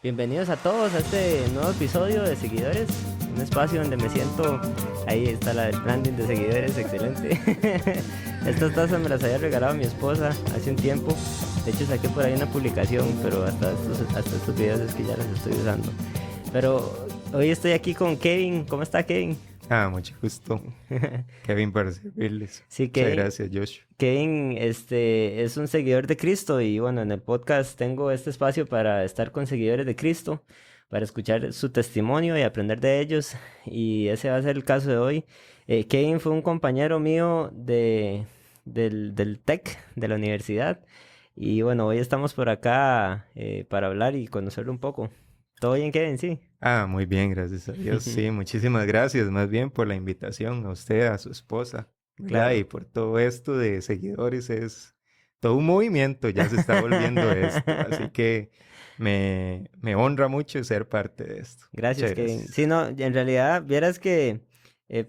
Bienvenidos a todos a este nuevo episodio de Seguidores, un espacio donde me siento, ahí está el branding de seguidores, excelente. Estas tazas me las había regalado mi esposa hace un tiempo, de hecho saqué por ahí una publicación, pero hasta estos videos es que ya las estoy usando. Pero hoy estoy aquí con Kevin. ¿Cómo está, Kevin? Mucho gusto, Kevin, para servirles. Sí, Muchas Kevin. gracias, Josh. Kevin, es un seguidor de Cristo y bueno, en el podcast tengo este espacio para estar con seguidores de Cristo, para escuchar su testimonio y aprender de ellos, y ese va a ser el caso de hoy. Kevin fue un compañero mío del TEC, de la universidad, y bueno, hoy estamos por acá para hablar y conocerlo un poco. ¿Todo bien, Kevin? Sí. Muy bien, gracias a Dios. Sí, muchísimas gracias más bien por la invitación a usted, a su esposa, ¿verdad? Y Claro. por todo esto de seguidores, es todo un movimiento, ya se está volviendo esto. Así que me honra mucho ser parte de esto. Gracias, Muchas Kevin. Sí, gracias. no, en realidad, vieras que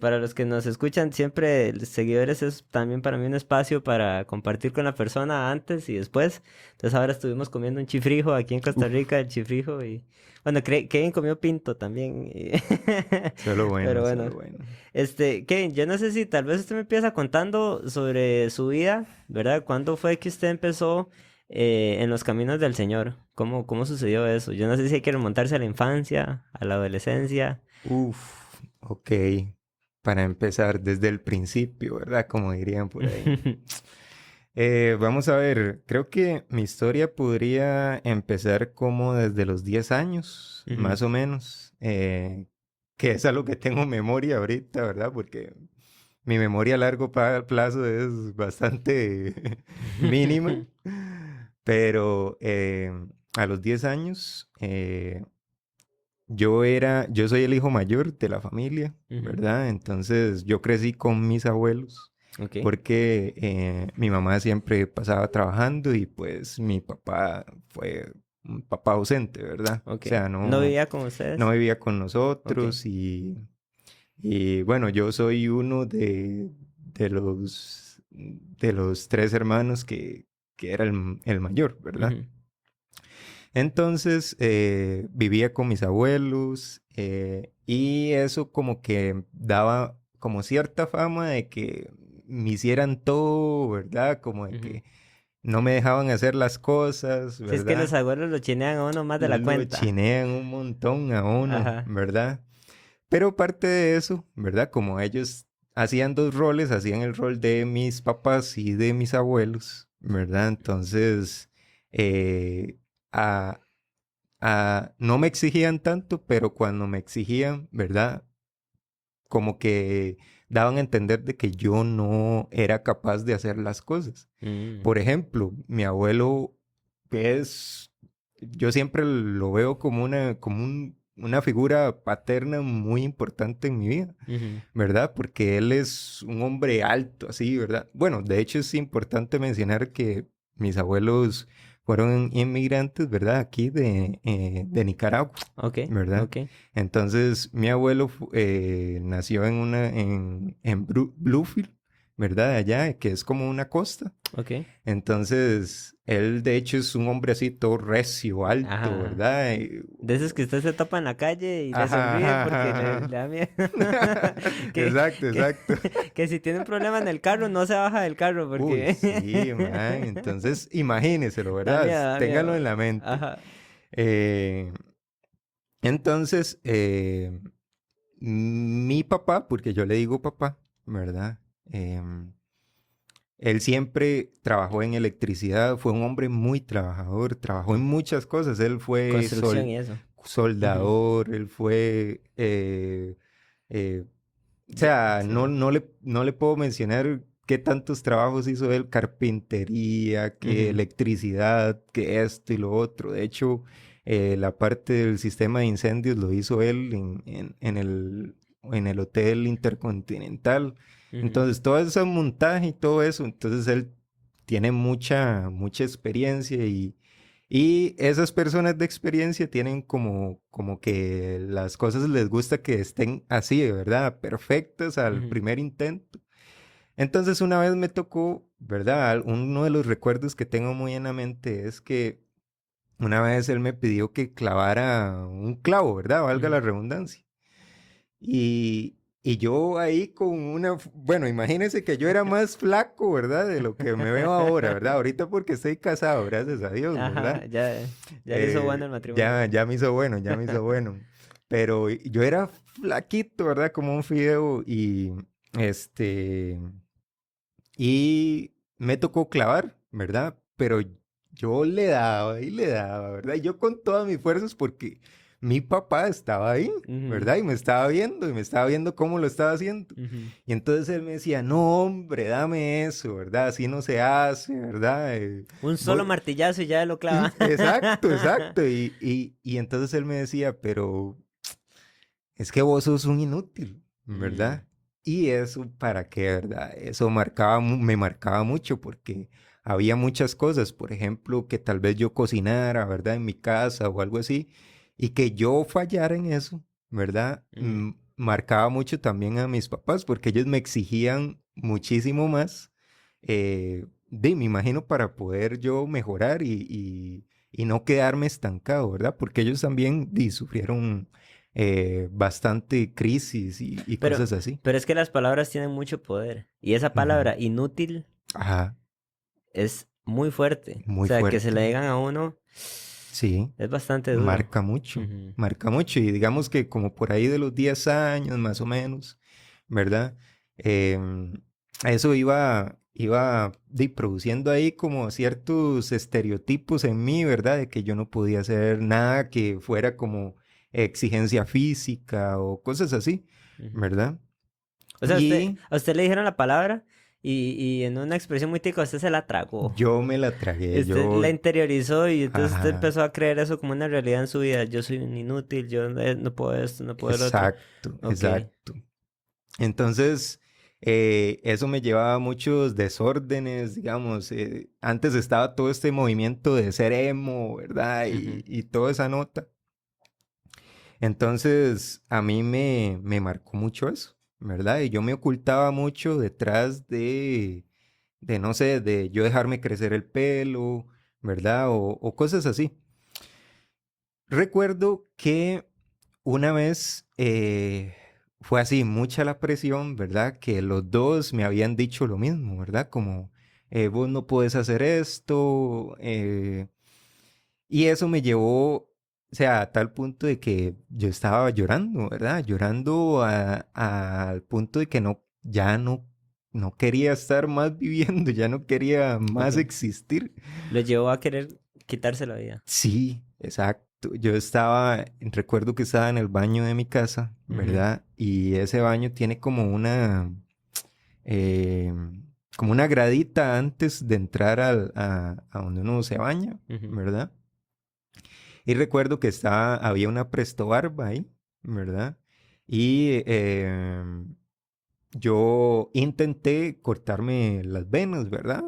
para los que nos escuchan siempre, los seguidores es también para mí un espacio para compartir con la persona antes y después. Entonces ahora estuvimos comiendo un chifrijo aquí en Costa Rica, Uf, el chifrijo y bueno, Kevin comió pinto también. Pero bueno, solo bueno. Kevin, yo no sé si tal vez usted me empieza contando sobre su vida, ¿verdad? ¿Cuándo fue que usted empezó en los caminos del Señor? ¿Cómo sucedió eso? Yo no sé si hay que remontarse a la infancia, a la adolescencia. Ok. Para empezar desde el principio, ¿verdad? Como dirían por ahí. Vamos a ver, creo que mi historia podría empezar como desde los 10 años, Ujú. más o menos, que es algo que tengo memoria ahorita, ¿verdad? Porque mi memoria a largo plazo es bastante mínima, pero a los 10 años yo soy el hijo mayor de la familia, Ujú. ¿verdad? Entonces yo crecí con mis abuelos Ok. porque mi mamá siempre pasaba trabajando y pues mi papá fue un papá ausente, ¿verdad? O Ok. sea, ¿No no, vivía con no ustedes? vivía con Ok. nosotros y bueno, yo soy uno de los tres hermanos que era el mayor, ¿verdad? Ujú. Entonces vivía con mis abuelos y eso como que daba como cierta fama de que me hicieran todo, ¿verdad? Como de Ujú. que no me dejaban hacer las cosas, Si es que los ¿verdad? abuelos lo chinean a uno más de la Lo cuenta. chinean un montón a uno, Ajá. ¿verdad? Pero parte de eso, ¿verdad? Como ellos hacían dos roles, hacían el rol de mis papás y de mis abuelos, ¿verdad? Entonces, eh, a, no me exigían tanto, pero cuando me exigían, ¿verdad? Como que daban a entender de que yo no era capaz de hacer las cosas. Mm. Por ejemplo, mi abuelo yo siempre lo veo como una figura paterna muy importante en mi vida, Ujú. ¿verdad? Porque él es un hombre alto, así, ¿verdad? Bueno, de hecho es importante mencionar que mis abuelos fueron inmigrantes, ¿verdad? Aquí de Nicaragua, Ok, ¿verdad? ok, Entonces, mi abuelo nació en Bluefield, ¿verdad? Allá, que es como una costa. ok. Entonces, él de hecho es un hombre así todo recio, alto, Ajá. ¿verdad? De esos que usted se topa en la calle y le Ajá, sonríe ajá, porque le ajá, da miedo. ajá. Que, Exacto, que, exacto. que si tiene un problema en el carro, no se baja del carro Uy, porque sí, man. Entonces, imagínenselo, da ¿verdad? miedo, da Ténganlo miedo. en la mente. Ajá. Eh, entonces, mi papá, porque yo le digo papá, ¿verdad? Él siempre trabajó en electricidad, fue un hombre muy trabajador, trabajó en muchas cosas. Él fue Construcción y eso. Ujú. soldador, él fue o sea, Sí. no le puedo mencionar qué tantos trabajos hizo él, carpintería, que Ujú. electricidad, que esto y lo otro. De hecho, la parte del sistema de incendios lo hizo él en el Hotel Intercontinental. Ujú. Entonces, todo ese montaje y todo eso, entonces él tiene mucha experiencia y esas personas de experiencia tienen como que las cosas les gusta que estén así, de verdad, perfectas al Ujú. primer intento. Entonces una vez me tocó, ¿verdad? Uno de los recuerdos que tengo muy en la mente es que una vez él me pidió que clavara un clavo, ¿verdad? Valga Ujú. la redundancia. Y yo ahí con bueno, imagínense que yo era más flaco, ¿verdad? De lo que me veo ahora, ¿verdad? Ahorita porque estoy casado, gracias a Dios, ¿verdad? Ajá, ya le hizo bueno el matrimonio. Ya me hizo bueno, ya me hizo bueno. Pero yo era flaquito, ¿verdad? Como un fideo este, y me tocó clavar, ¿verdad? Pero yo le daba, ¿verdad? Y yo con todas mis fuerzas porque mi papá estaba ahí, Ujú, ¿verdad? Y me estaba viendo cómo lo estaba haciendo. ujú. Y entonces él me decía, no, hombre, dame eso, ¿verdad? Así no se hace, ¿verdad? Un solo Vos- martillazo y ya lo clava. Exacto, exacto. Y entonces él me decía, pero es que vos sos un inútil, Mm, ¿verdad? Y eso, ¿para qué, verdad? Eso me marcaba mucho porque había muchas cosas, por ejemplo, que tal vez yo cocinara, ¿verdad? En mi casa o algo así, y que yo fallara en eso, ¿verdad? ujú. Marcaba mucho también a mis papás porque ellos me exigían muchísimo más, me imagino, para poder yo mejorar y no quedarme estancado, ¿verdad? Porque ellos también sufrieron bastante crisis y Pero, cosas así. pero es que las palabras tienen mucho poder. Y esa Ujú. palabra inútil Ajá, es muy fuerte. O muy sea, que se le fuerte. digan a uno Sí, es bastante duro. marca mucho, Ujú, marca mucho. Y digamos que como por ahí de los 10 años más o menos, ¿verdad? Em, eso produciendo ahí como ciertos estereotipos en mí, ¿verdad? De que yo no podía hacer nada que fuera como exigencia física o cosas así, ujú. ¿verdad? O sea, Y a usted le dijeron la palabra y en una expresión muy tica usted se la tragó. yo me la tragué, Usted la interiorizó y entonces usted ajá, empezó a creer eso como una realidad en su vida. Yo soy un inútil, yo no puedo esto, no puedo el otro. exacto, Ok. exacto. Entonces, eso me llevaba a muchos desórdenes, digamos. Antes estaba todo este movimiento de ser emo, ¿verdad? Ujú. Y toda esa nota. Entonces, a mí me marcó mucho eso, ¿verdad? Y yo me ocultaba mucho detrás no sé, de yo dejarme crecer el pelo, ¿verdad? O cosas así. Recuerdo que una vez fue así, mucha la presión, ¿verdad? Que los dos me habían dicho lo mismo, ¿verdad? Como, vos no puedes hacer esto. Y eso me llevó, o sea, a tal punto de que yo estaba llorando, ¿verdad? Llorando al punto de que no quería estar más viviendo, ya no quería más Ok. existir. Lo llevó a querer quitarse la vida. Sí, exacto. Recuerdo que estaba en el baño de mi casa, Ujú, ¿verdad? Y ese baño tiene eh, como una gradita antes de entrar a donde uno se baña, ujú. ¿verdad? Y recuerdo que había una Presto Barba ahí, ¿verdad? Y yo intenté cortarme las venas, ¿verdad?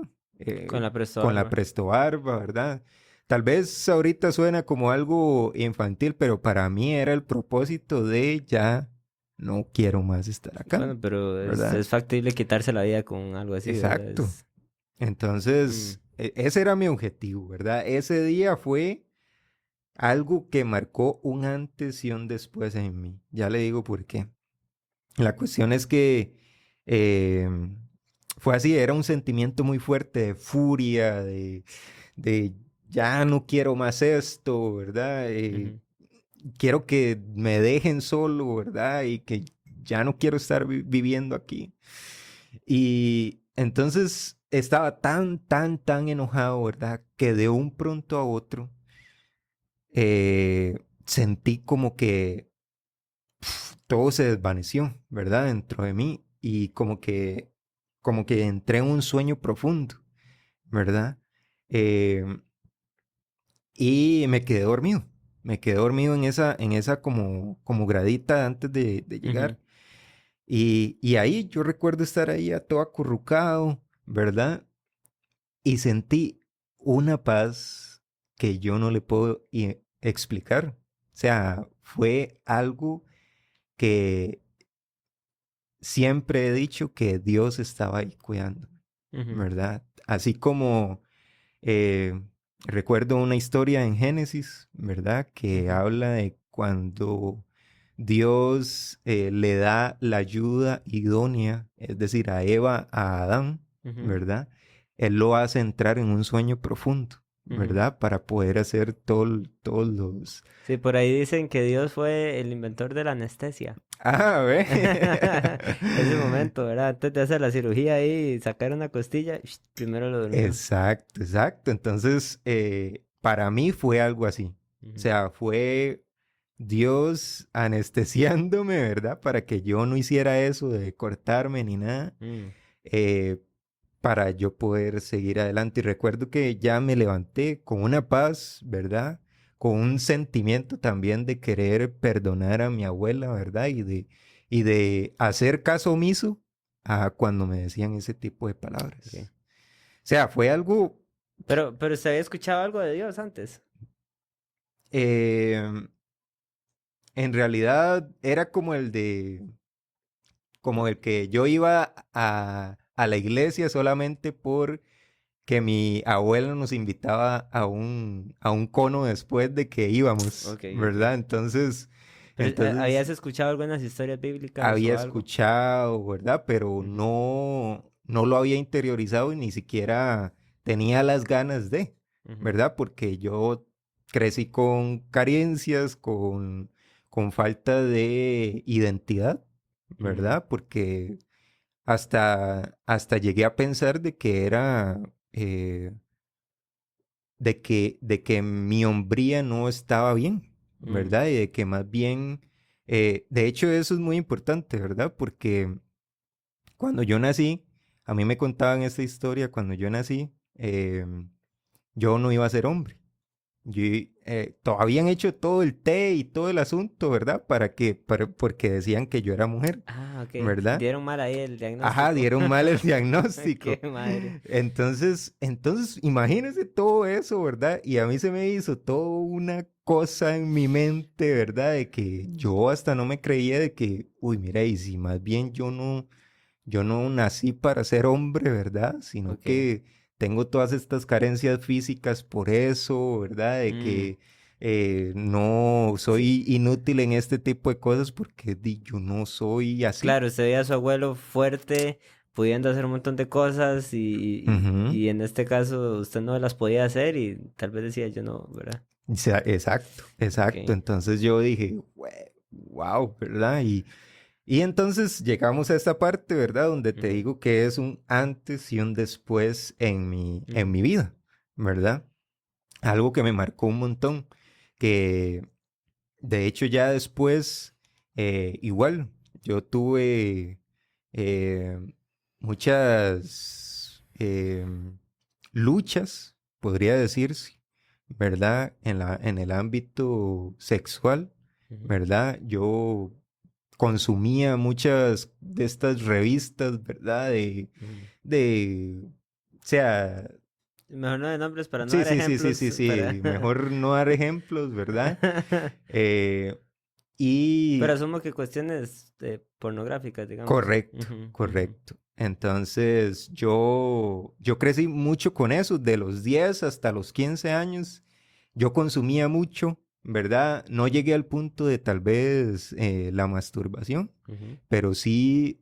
Con la Presto Con la Barba. Presto Barba, ¿verdad? Tal vez ahorita suena como algo infantil, pero para mí era el propósito de ya no quiero más estar acá, Bueno, pero ¿verdad? es factible quitarse la vida con algo así, ¿verdad? Exacto. Es... Mm, Entonces, ese era mi objetivo, ¿verdad? Ese día fue algo que marcó un antes y un después en mí. Ya le digo por qué. La cuestión es que eh, fue así, era un sentimiento muy fuerte de furia, de ya no quiero más esto, ¿verdad? ujú. Quiero que me dejen solo, ¿verdad? Y que ya no quiero estar viviendo aquí. Y entonces estaba tan enojado, ¿verdad? Que de un pronto a otro sentí como que todo se desvaneció, ¿verdad? Dentro de mí y como que entré en un sueño profundo, ¿verdad? Eh, y me quedé dormido en esa como gradita antes de Ujú. llegar. Y ahí yo recuerdo estar ahí a todo acurrucado, ¿verdad? Y sentí una paz que yo no le puedo explicar. O sea, fue algo que siempre he dicho que Dios estaba ahí cuidando, Ujú. ¿verdad? Así como eh, recuerdo una historia en Génesis, ¿verdad? Que Ujú, habla de cuando Dios le da la ayuda idónea, es decir, a Eva, a Adán, ujú, ¿verdad? Él lo hace entrar en un sueño profundo, ujú. ¿verdad? Para poder hacer todos los... Sí, por ahí dicen que Dios fue el inventor de la anestesia. Ah, ve. Ese momento, ¿verdad? Antes de hacer la cirugía ahí y sacar una costilla, primero lo durmió. Exacto, exacto. Entonces, para mí fue algo así. O Ujú, sea, fue Dios anestesiándome, ¿verdad? Para que yo no hiciera eso de cortarme ni nada, mm, eh, para yo poder seguir adelante. Y recuerdo que ya me levanté con una paz, ¿verdad? Con un sentimiento también de querer perdonar a mi abuela, ¿verdad? Y de hacer caso omiso a cuando me decían ese tipo de ok. palabras. O sea, fue algo, Pero ¿usted había escuchado algo de Dios antes? eh, en realidad era como el que yo iba a la iglesia solamente por que mi abuela nos invitaba a un cono después de que íbamos, Ok, ok. ¿verdad? Pero Entonces ¿habías escuchado algunas historias bíblicas había o algo? escuchado, ¿verdad? Pero Ujú, no lo había interiorizado y ni siquiera tenía las ganas de, ujú, ¿verdad? Porque yo crecí con carencias, con falta de identidad, ujú, ¿verdad? Porque hasta llegué a pensar de que era, eh, de que mi hombría no estaba bien, mm, ¿verdad? Y de que más bien, de hecho eso es muy importante, ¿verdad? Porque cuando yo nací, a mí me contaban esta historia, cuando yo nací, yo no iba a ser hombre. Yo, habían hecho todo el té y todo el asunto, ¿verdad? Porque decían que yo era mujer, Ah, ok. ¿verdad? Dieron mal ahí el Ajá, diagnóstico. dieron mal el Qué diagnóstico. madre. Entonces, imagínense todo eso, ¿verdad? Y a mí se me hizo toda una cosa en mi mente, ¿verdad? De que yo hasta no me creía de que, uy, mira, y si más bien yo no nací para ser hombre, ¿verdad? Sino Ok. que tengo todas estas carencias físicas por eso, ¿verdad? De Mm, que no sí, soy inútil en este tipo de cosas porque yo no soy así. claro, usted veía a su abuelo fuerte, pudiendo hacer un montón de cosas Ujú. y en este caso usted no las podía hacer y tal vez decía yo no, ¿verdad? O sea, exacto, exacto. Ok. Entonces yo dije, wow, ¿verdad? Y entonces llegamos a esta parte, ¿verdad? Donde te Ujú, digo que es un antes y un después en ujú, mi vida, ¿verdad? Algo que me marcó un montón, que de hecho ya después, igual, yo tuve eh, muchas luchas, podría decirse, ¿verdad? En el ámbito sexual, ujú, ¿verdad? Yo consumía muchas de estas revistas, ¿verdad? ujú. O sea, Mejor no de nombres para no sí, dar sí, sí, sí, sí, ejemplos, para... sí, mejor no dar ejemplos, ¿verdad? Eh, Pero y asumo que cuestiones pornográficas, digamos. correcto, Ujú, ujú, correcto. Entonces yo crecí mucho con eso, de los 10 hasta los 15 años. Yo consumía mucho, ¿verdad? No llegué al punto de tal vez la masturbación, ujú, pero sí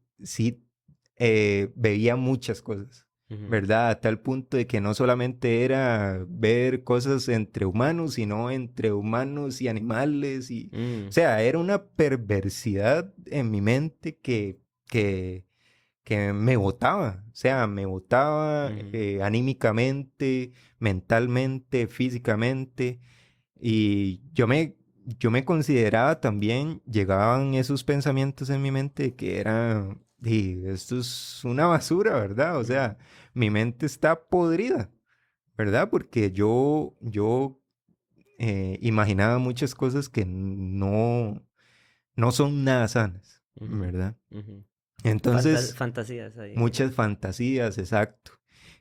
veía muchas cosas, ujú. ¿verdad? A tal punto de que no solamente era ver cosas entre humanos, sino entre humanos y animales. O Mm, sea, era una perversidad en mi mente que, que me botaba, o sea, me botaba ujú. anímicamente, mentalmente, físicamente. Y yo me consideraba también, llegaban esos pensamientos en mi mente de que era, esto es una basura, ¿verdad? O Ujú, sea, mi mente está podrida, ¿verdad? Porque yo imaginaba muchas cosas que no son nada sanas, ujú, ¿verdad? ujú. Entonces, Fantasías ahí. muchas fantasías, exacto.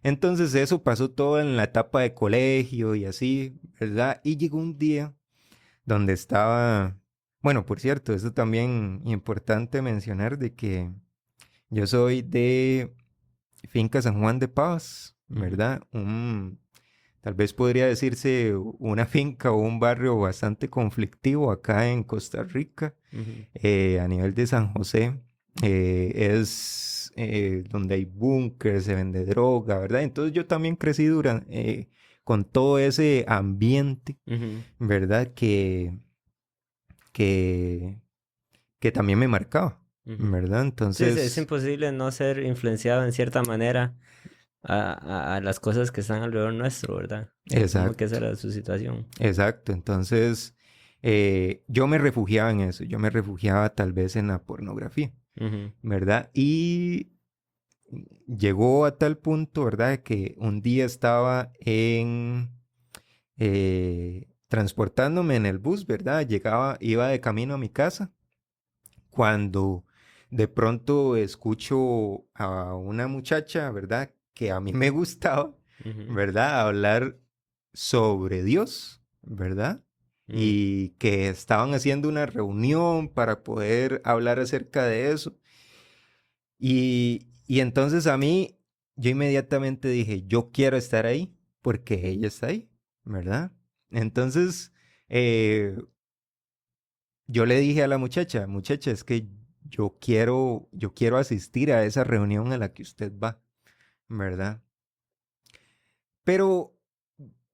Entonces eso pasó todo en la etapa de colegio y así, ¿verdad? Y llegó un día donde estaba, bueno, por cierto, eso también importante mencionar de que yo soy de Finca San Juan de Paz, Ujú, ¿verdad? tal vez podría decirse una finca o un barrio bastante conflictivo acá en Costa Rica, Ujú, a nivel de San José. Es donde hay búnkers, se vende droga, ¿verdad? Entonces yo también crecí con todo ese ambiente, ujú. ¿verdad? Que, que también me marcaba, Ujú. ¿verdad? Sí, sí, es Entonces, imposible no ser influenciado en cierta manera a las cosas que están alrededor nuestro, ¿verdad? Supongo que esa exacto, era su situación. exacto. Entonces, yo me refugiaba en eso, yo me refugiaba tal vez en la pornografía, Ujú, ¿verdad? Y llegó a tal punto, ¿verdad? Que un día estaba transportándome en el bus, ¿verdad? Iba de camino a mi casa cuando de pronto escucho a una muchacha, ¿verdad? Que a mí me gustaba, ujú, ¿verdad? Hablar sobre Dios, ¿verdad? ujú, Y que estaban haciendo una reunión para poder hablar acerca de eso. Y entonces a mí, yo inmediatamente dije, yo quiero estar ahí porque ella está ahí, ¿verdad? Entonces, eh, yo le dije a la muchacha, muchacha, es que yo quiero asistir a esa reunión a la que usted va, ¿verdad? Pero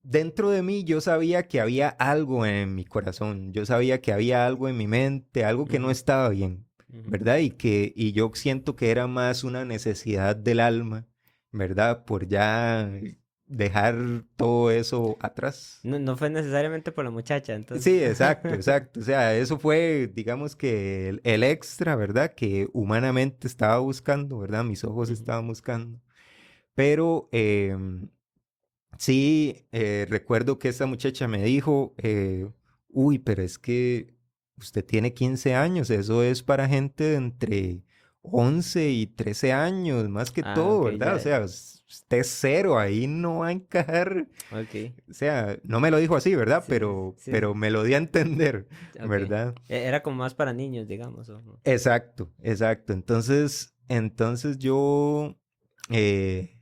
dentro de mí yo sabía que había algo en mi corazón, yo sabía que había algo en mi mente, algo que no ujú, estaba bien, ujú. ¿verdad? Y yo siento que era más una necesidad del alma, ¿verdad? Por ya dejar todo eso atrás. No, no fue necesariamente por la muchacha, entonces. Sí, exacto, exacto. O sea, eso fue, digamos que el extra, ¿verdad? Que humanamente estaba buscando, ¿verdad? Mis ojos Ujú, estaban buscando. Pero sí, recuerdo que esa muchacha me dijo, uy, pero es que usted tiene 15 años, eso es para gente de entre 11 y 13 años, más que ah, todo, ok, ¿verdad? O ya. sea, usted es cero, ahí no va a encajar. Ok. O sea, no me lo dijo así, ¿verdad? Sí, sí, Pero sí. me lo di a entender, Ok. ¿verdad? Era como más para niños, digamos. ¿O no? Exacto, exacto. Entonces yo, eh,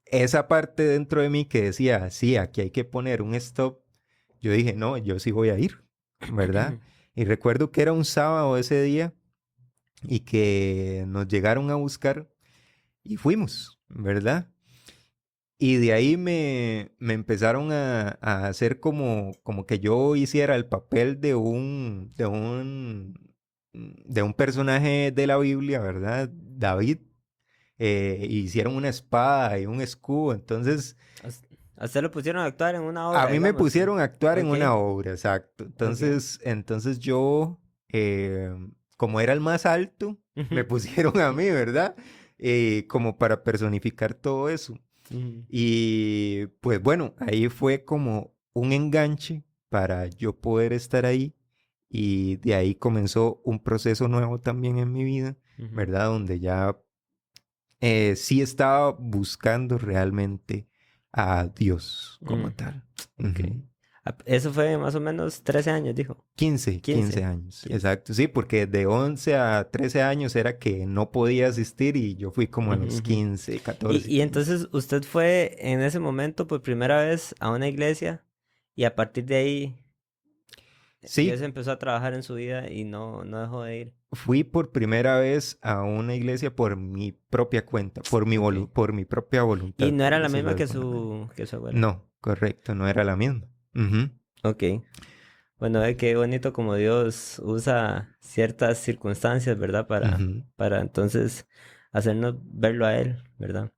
esa parte dentro de mí que decía, sí, aquí hay que poner un stop, yo dije, no, yo sí voy a ir, ¿verdad? Y recuerdo que era un sábado ese día y que nos llegaron a buscar y fuimos, ¿verdad? Y de ahí me empezaron a hacer como que yo hiciera el papel de un personaje de la Biblia, ¿verdad? David. Hicieron una espada y un escudo. Entonces, A usted lo pusieron a actuar en una a obra, mí me digamos. pusieron a actuar en Ok, una obra, exacto. ok. Entonces yo, como era el más alto, me Ujú, pusieron a mí, ¿verdad? Como para personificar todo eso. ujú, Y pues bueno, ahí fue como un enganche para yo poder estar ahí y de ahí comenzó un proceso nuevo también en mi vida, ujú, ¿verdad? Donde ya sí estaba buscando realmente a Dios como ujú. tal. Ok. Ujú. Eso fue más o menos 13 años, dijo. 15 15, años, 15. exacto. Sí, porque de 11 a 13 años era que no podía asistir y yo fui como a Ujú, los ujú. 15, Y, 14, y 15. entonces usted fue en ese momento por primera vez a una iglesia y a partir de ahí Dios Sí, empezó a trabajar en su vida y no dejó de ir. fui por primera vez a una iglesia por mi propia cuenta, Ok. por mi propia Y voluntad, no por era la decirlo misma de alguna manera. que su abuela. No, correcto, no era la misma. Ujú, Ok. Bueno, qué bonito como Dios usa ciertas circunstancias, ¿verdad? ujú. Para entonces hacernos verlo a Él, ¿verdad?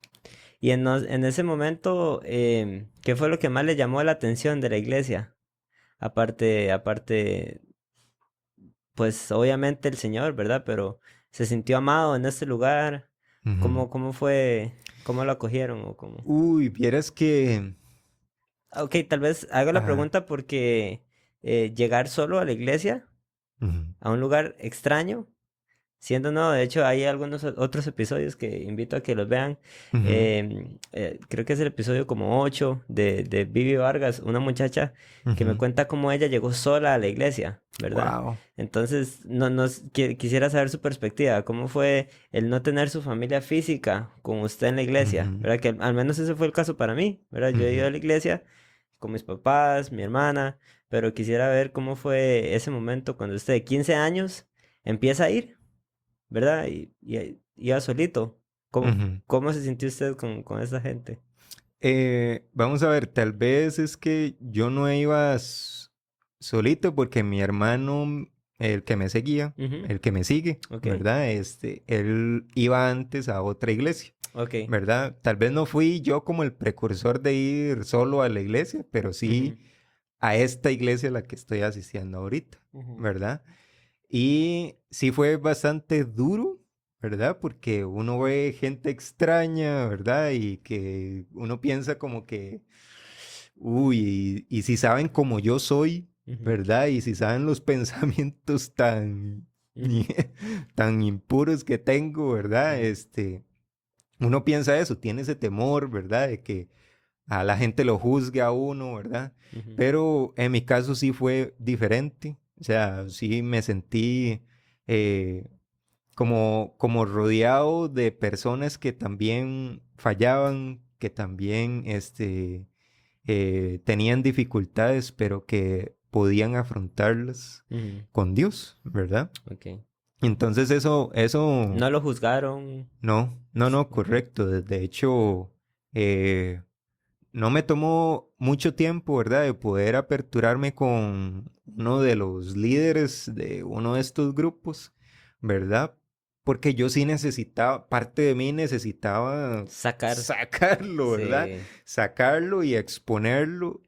Y en ese momento, ¿qué fue lo que más le llamó la atención de la iglesia? Aparte, pues obviamente el Señor, ¿verdad? Pero se sintió amado en este lugar. Ujú. ¿Cómo fue? ¿Cómo lo acogieron? ¿O cómo? Uy, vieras que... Ok, tal vez hago la Ajá. pregunta porque llegar solo a la iglesia, Ujú, a un lugar extraño, siendo no, de hecho hay algunos otros episodios que invito a que los vean. ujú, Creo que es el episodio como 8 de Vivi Vargas, una muchacha que me ujú. cuenta cómo ella llegó sola a la iglesia. ¿verdad? Wow. Entonces, quisiera saber su perspectiva, ¿cómo fue el no tener su familia física con usted en la iglesia? Ujú, ¿Verdad? Que al menos ese fue el caso para mí, ¿verdad? Yo he ido ujú, a la iglesia con mis papás, mi hermana, pero quisiera ver cómo fue ese momento cuando usted de 15 años empieza a ir, ¿verdad? Y iba solito. ujú. ¿Cómo se sintió usted con esa gente? Vamos a ver, tal vez es que yo no iba solito porque mi hermano, el que me seguía, Ujú, el que me sigue, ok, ¿verdad? Él iba antes a otra iglesia, ok. ¿verdad? Tal vez no fui yo como el precursor de ir solo a la iglesia, pero Ujú, sí a esta iglesia a la que estoy asistiendo ahorita, ujú, ¿verdad? Y sí fue bastante duro, ¿verdad? Porque uno ve gente extraña, ¿verdad? Y que uno piensa como que, uy, y si saben como yo soy, ujú, ¿verdad? Y si saben los pensamientos ujú, tan impuros que tengo, ¿verdad? ujú, Uno piensa eso, tiene ese temor, ¿verdad? De que a la gente lo juzgue a uno, ¿verdad? ujú, Pero en mi caso sí fue diferente. O sea, sí me sentí eh, como rodeado de personas que también fallaban, que también tenían dificultades, pero que podían afrontarlas ujú, con Dios, ¿verdad? ok. Entonces eso, No lo juzgaron. no, Ok. correcto. De hecho, eh, no me tomó mucho tiempo, ¿verdad?, de poder aperturarme con uno de los líderes de uno de estos grupos, ¿verdad? Porque yo sí necesitaba, parte de mí necesitaba Sacar. sacarlo, ¿verdad? Sí. Sacarlo y exponerlo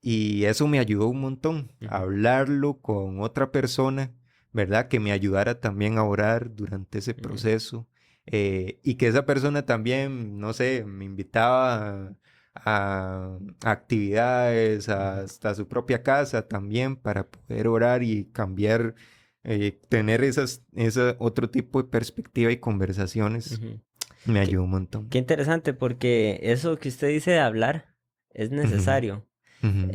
y eso me ayudó un montón, Ujú, hablarlo con otra persona, ¿verdad? Que me ayudara también a orar durante ese ujú, proceso. Y que esa persona también, no sé, me invitaba a actividades, ujú, hasta su propia casa también para poder orar y cambiar, tener esa otro tipo de perspectiva y conversaciones. ujú. Me Qué, ayudó un montón. qué interesante, porque eso que usted dice de hablar es Ujú, necesario. ujú,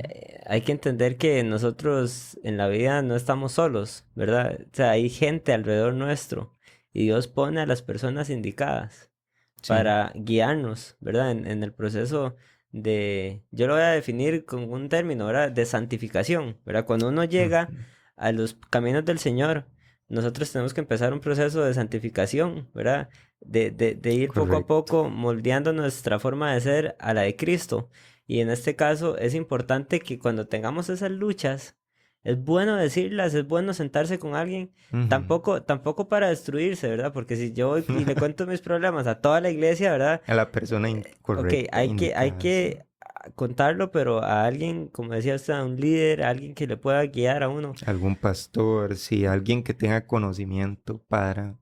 Hay que entender que nosotros en la vida no estamos solos, ¿verdad? O sea, hay gente alrededor nuestro y Dios pone a las personas indicadas sí, para guiarnos, ¿verdad? En el proceso yo lo voy a definir con un término, ¿verdad? De santificación, ¿verdad? Cuando uno llega ujú, a los caminos del Señor, nosotros tenemos que empezar un proceso de santificación, ¿verdad? De ir poco a correcto. poco moldeando nuestra forma de ser a la de Cristo. Y en este caso es importante que cuando tengamos esas luchas, es bueno decirlas, es bueno sentarse con alguien. Ujú. Tampoco para destruirse, ¿verdad? Porque si yo voy y le cuento mis problemas a toda la iglesia, ¿verdad? A la persona Ok, incorrecta, hay indicada, sí. que contarlo, pero a alguien, como decía usted, a un líder, a alguien que le pueda guiar a uno. Algún pastor, sí, alguien que tenga conocimiento para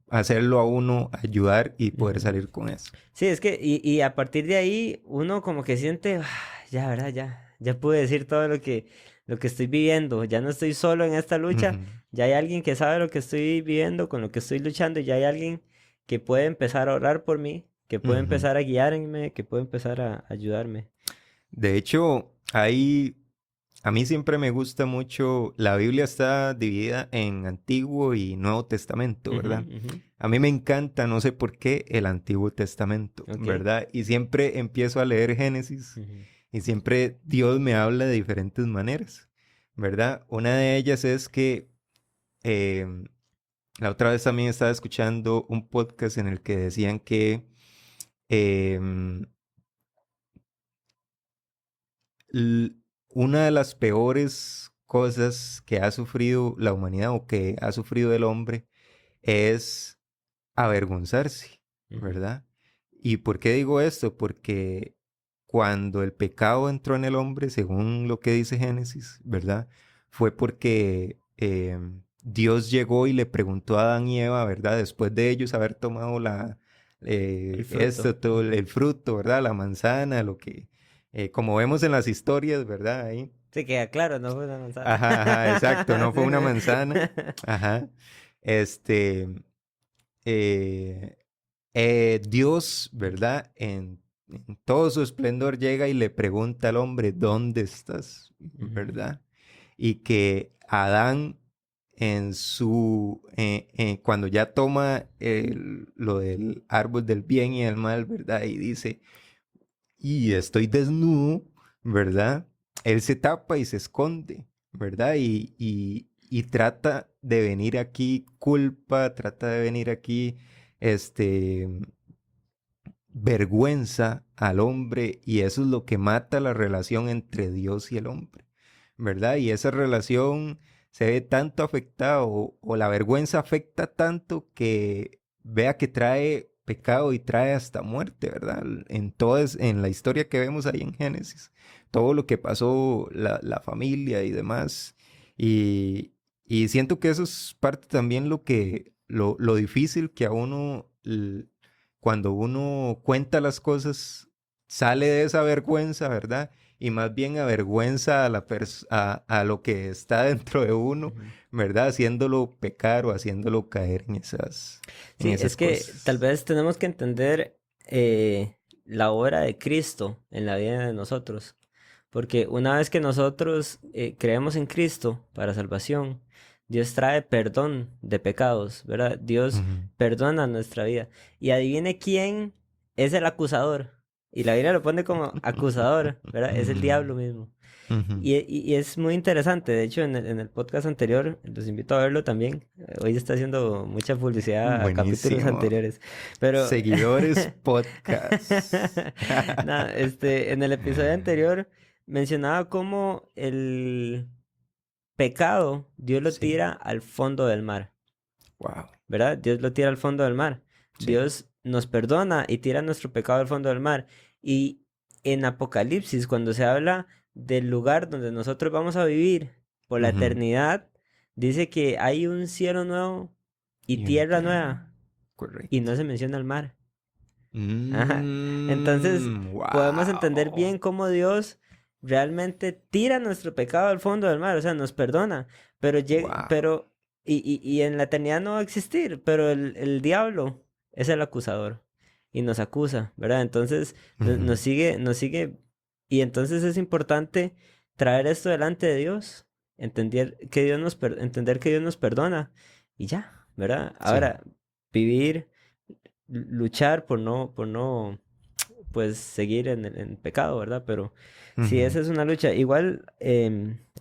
hacerlo a uno, ayudar y poder Ujú. salir con eso. Sí, es que, y a partir de ahí, uno como que siente, "Ah, ya, ¿verdad? Ya pude decir todo lo que estoy viviendo, ya no estoy solo en esta lucha, Ujú, ya hay alguien que sabe lo que estoy viviendo, con lo que estoy luchando, y ya hay alguien que puede empezar a orar por mí, que puede ujú. empezar a guiarme, que puede empezar a ayudarme. De hecho, a mí siempre me gusta mucho, la Biblia está dividida en Antiguo y Nuevo Testamento, Ujú, ¿verdad? ujú, A mí me encanta, no sé por qué, el Antiguo Testamento, ok. ¿verdad? Y siempre empiezo a leer Génesis Ujú, y siempre Dios me habla de diferentes maneras, ¿verdad? Una de ellas es que em, la otra vez también estaba escuchando un podcast en el que decían que em, l- una de las peores cosas que ha sufrido la humanidad o que ha sufrido el hombre es avergonzarse, ujú, ¿verdad? ¿Y por qué digo esto? Porque cuando el pecado entró en el hombre, según lo que dice Génesis, ¿verdad? Fue porque Dios llegó y le preguntó a Adán y Eva, ¿verdad? Después de ellos haber tomado el fruto. esto, todo Ujú. el fruto, ¿verdad? La manzana, como vemos en las historias, ¿verdad? Ahí. Sí, queda claro, no fue una manzana. Ajá, exacto, no fue una manzana. Ajá. Este, eh, Dios, ¿verdad? En todo su esplendor llega y le pregunta al hombre, ¿dónde estás? Ujú, ¿Verdad? y que Adán cuando ya toma lo del árbol del bien y del mal, ¿verdad? Y dice, y estoy desnudo, ¿verdad? Él se tapa y se esconde, ¿verdad? Y trata de venir aquí culpa, trata de venir aquí, vergüenza al hombre, y eso es lo que mata la relación entre Dios y el hombre, ¿verdad? Y esa relación se ve tanto afectada o la vergüenza afecta tanto que vea que trae pecado y trae hasta muerte, ¿verdad? En la historia que vemos ahí en Génesis, todo lo que pasó, la familia y demás. Y siento que eso es parte también lo difícil que a uno, cuando uno cuenta las cosas, sale de esa vergüenza, ¿verdad? Y más bien avergüenza a lo que está dentro de uno, Ujú. ¿verdad? Haciéndolo pecar o haciéndolo caer en Sí, esas es que tal cosas. vez tenemos que entender la obra de Cristo en la vida de nosotros. Porque una vez que nosotros creemos en Cristo para salvación, Dios trae perdón de pecados, ¿verdad? Dios Ujú, perdona nuestra vida. Y adivine quién es el acusador. Y la Biblia lo pone como acusador, ¿verdad? Es el diablo mismo. ujú. Y es muy interesante. De hecho, en el podcast anterior, los invito a verlo también. Hoy está haciendo mucha publicidad a capítulos Buenísimo. anteriores. Pero, Seguidores podcast. nada, en el episodio anterior mencionaba cómo el pecado Dios lo Sí. tira al fondo del mar, Wow. ¿verdad? Dios lo tira al fondo del mar. Sí. Dios nos perdona y tira nuestro pecado al fondo del mar. Y en Apocalipsis, cuando se habla del lugar donde nosotros vamos a vivir por la Ujú. eternidad, dice que hay un cielo nuevo y Y una tierra tierra. nueva y no Correcto. se menciona el mar. Ajá. Entonces, podemos entender Wow. bien cómo Dios realmente tira nuestro pecado al fondo del mar, o sea, nos perdona, pero, Wow. y en la eternidad no va a existir, pero el diablo es el acusador y nos acusa, ¿verdad? Entonces, nos sigue, y entonces es importante traer esto delante de Dios, entender que Dios nos perdona y ya, ¿verdad? Sí. Ahora, vivir luchar por no, pues seguir en pecado, ¿verdad? Pero sí, Ujú. esa es una lucha. Igual,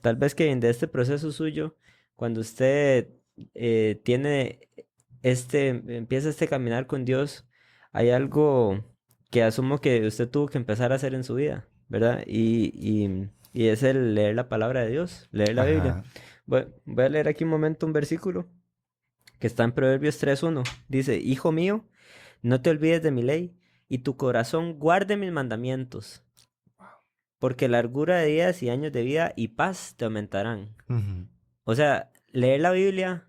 tal vez que de este proceso suyo, cuando usted tiene empieza este caminar con Dios, hay algo que asumo que usted tuvo que empezar a hacer en su vida, ¿verdad? Y es el leer la palabra de Dios, leer la Biblia. Ajá. Voy a leer aquí un momento un versículo que está en Proverbios 3:1. Dice, Hijo mío, no te olvides de mi ley, y tu corazón guarde mis mandamientos, porque largura de días y años de vida y paz te aumentarán. Ujú. O sea, leer la Biblia,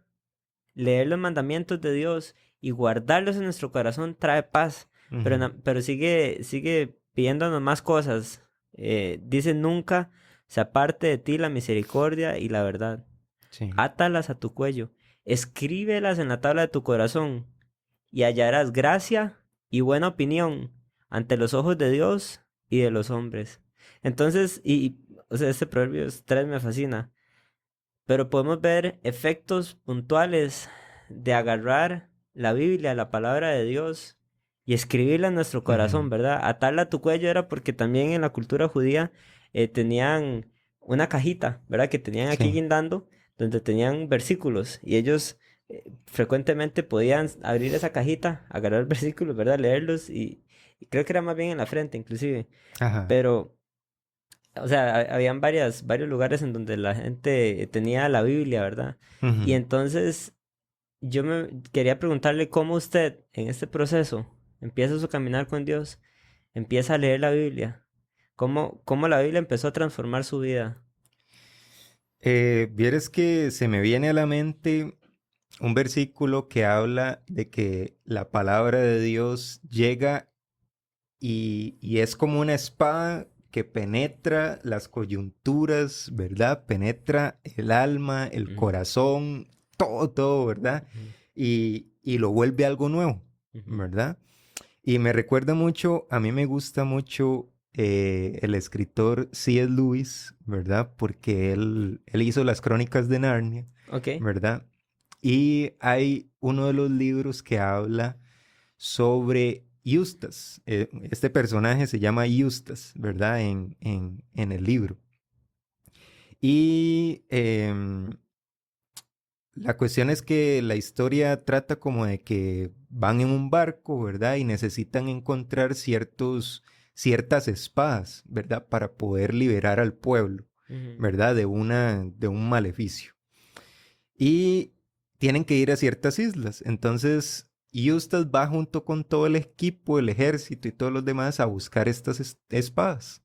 leer los mandamientos de Dios y guardarlos en nuestro corazón trae paz, pero, Ujú. pero sigue pidiéndonos más cosas. Dice, nunca se aparte de ti la misericordia y la verdad. Sí. Átalas a tu cuello, escríbelas en la tabla de tu corazón, y hallarás gracia y buena opinión ante los ojos de Dios y de los hombres. Entonces, o sea, este Proverbios 3 me fascina, pero podemos ver efectos puntuales de agarrar la Biblia, la palabra de Dios, y escribirla en nuestro corazón, Ujú. ¿verdad? Atarla a tu cuello era porque también en la cultura judía tenían una cajita, ¿verdad? Que tenían aquí Sí. guindando, donde tenían versículos, y ellos frecuentemente podían abrir esa cajita, agarrar versículos, ¿verdad? Leerlos, y creo que era más bien en la frente, inclusive, Ajá. pero o sea, habían varios lugares en donde la gente tenía la Biblia, ¿verdad? Y Ujú. entonces yo me quería preguntarle cómo usted en este proceso empieza su caminar con Dios, empieza a leer la Biblia, cómo la Biblia empezó a transformar su vida. Vieres que se me viene a la mente un versículo que habla de que la palabra de Dios llega y es como una espada que penetra las coyunturas, ¿verdad? Penetra el alma, el Ujú, corazón, todo, ¿verdad? ujú, Y lo vuelve algo nuevo, ujú, ¿verdad? Y me recuerda mucho, a mí me gusta mucho el escritor C.S. Lewis, ¿verdad? Porque él hizo las Crónicas de Narnia, Ok. ¿verdad? Y hay uno de los libros que habla sobre Eustace. Este personaje se llama Eustace, ¿verdad? En el libro. Y la cuestión es que la historia trata como de que van en un barco, ¿verdad? Y necesitan encontrar ciertas espadas, ¿verdad? Para poder liberar al pueblo, Ujú. ¿verdad? De un maleficio. Y tienen que ir a ciertas islas. Entonces, Eustace va junto con todo el equipo, el ejército y todos los demás a buscar estas espadas.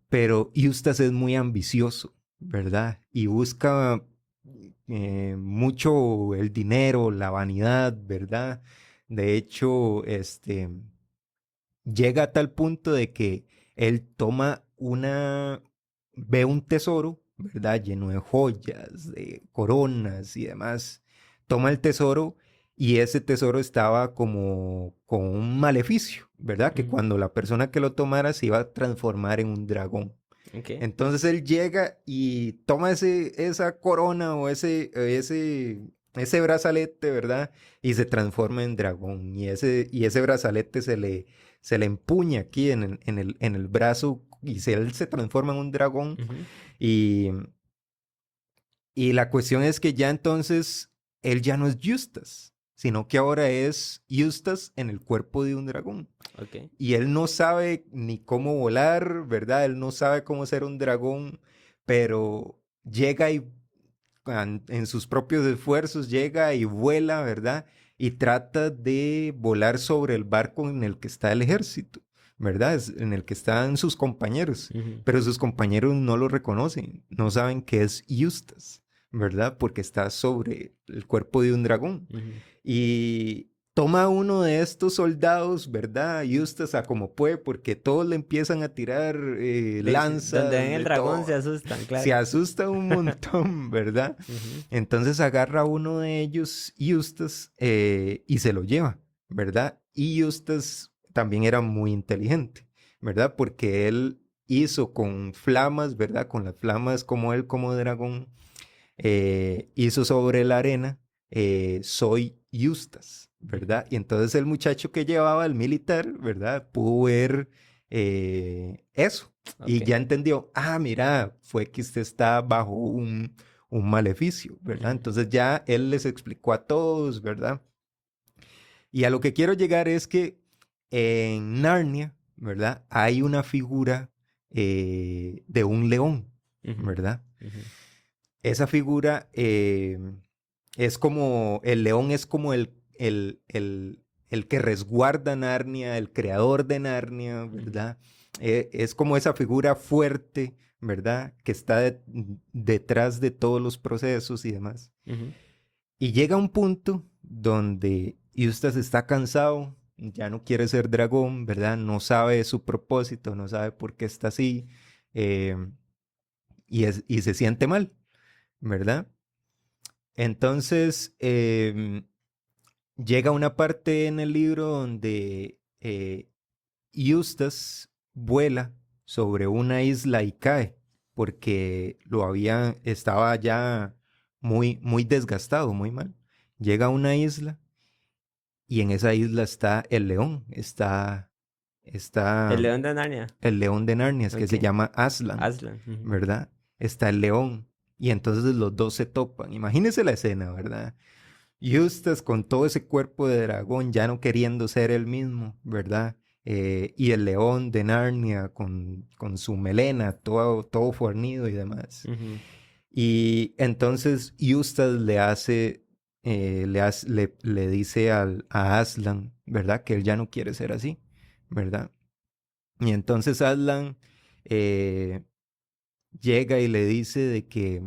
Pero Eustace es muy ambicioso, ¿verdad? Y busca mucho el dinero, la vanidad, ¿verdad? De hecho, llega a tal punto de que él ve un tesoro, ¿verdad? Lleno de joyas, de coronas y demás. Toma el tesoro y ese tesoro estaba como con un maleficio, ¿verdad? Que Ujú. cuando la persona que lo tomara se iba a transformar en un dragón. Ok. Entonces él llega y toma esa corona o ese brazalete, ¿verdad? Y se transforma en dragón. Y ese brazalete se le empuña aquí en el brazo y él se transforma en un dragón. Ujú. Y, y la cuestión es que ya entonces él ya no es Eustace, sino que ahora es Eustace en el cuerpo de un dragón. Ok. Y él no sabe ni cómo volar, ¿verdad? Él no sabe cómo ser un dragón, pero llega y en sus propios esfuerzos llega y vuela, ¿verdad? Y trata de volar sobre el barco en el que está el ejército, ¿verdad? En el que están sus compañeros, Ujú. pero sus compañeros no lo reconocen, no saben que es Eustace, ¿verdad? Porque está sobre el cuerpo de un dragón. Ujú. Y toma uno de estos soldados, ¿verdad? Eustace a como puede, porque todos le empiezan a tirar Donde ven lanzas, el de dragón se todo. asustan, Se claro. asusta un montón, ¿verdad? Ujú. Entonces agarra uno de ellos, Eustace, y se lo lleva, ¿verdad? Y Eustace también era muy inteligente, ¿verdad? Porque él hizo con flamas, ¿verdad? Con las flamas como él, como dragón, hizo sobre la arena, soy Eustace, Ujú. ¿verdad? Y entonces el muchacho que llevaba el militar, ¿verdad? Pudo ver eso y Ok. ya entendió, mira, fue que usted está bajo un maleficio, ¿verdad? Ujú. Entonces ya él les explicó a todos, ¿verdad? Y a lo que quiero llegar es que en Narnia, ¿verdad? Hay una figura de un león, Ujú. ¿verdad? Ujú. Esa figura es como, el león es como el que resguarda Narnia, el creador de Narnia, Ujú. ¿verdad? Es como esa figura fuerte, ¿verdad? Que está detrás de todos los procesos y demás. Ujú. Y llega un punto donde Eustace está cansado, ya no quiere ser dragón, ¿verdad? No sabe su propósito, no sabe por qué está así, eh, y se siente mal, ¿verdad? Entonces, llega una parte en el libro donde Eustace vuela sobre una isla y cae, porque estaba ya muy, muy desgastado, muy mal. Llega a una isla y en esa isla está el león, El está león de Narnia. el león de Narnia, que se Ok. llama Aslan, Aslan. Ujú. ¿verdad? Está el león. Y entonces los dos se topan. Imagínense la escena, ¿verdad? Eustace con todo ese cuerpo de dragón, ya no queriendo ser él mismo, ¿verdad? Y el león de Narnia con su melena, todo fornido y demás. Ujú. Y entonces Eustace le dice a Aslan, ¿verdad? Que él ya no quiere ser así, ¿verdad? Y entonces Aslan eh, llega y le dice de que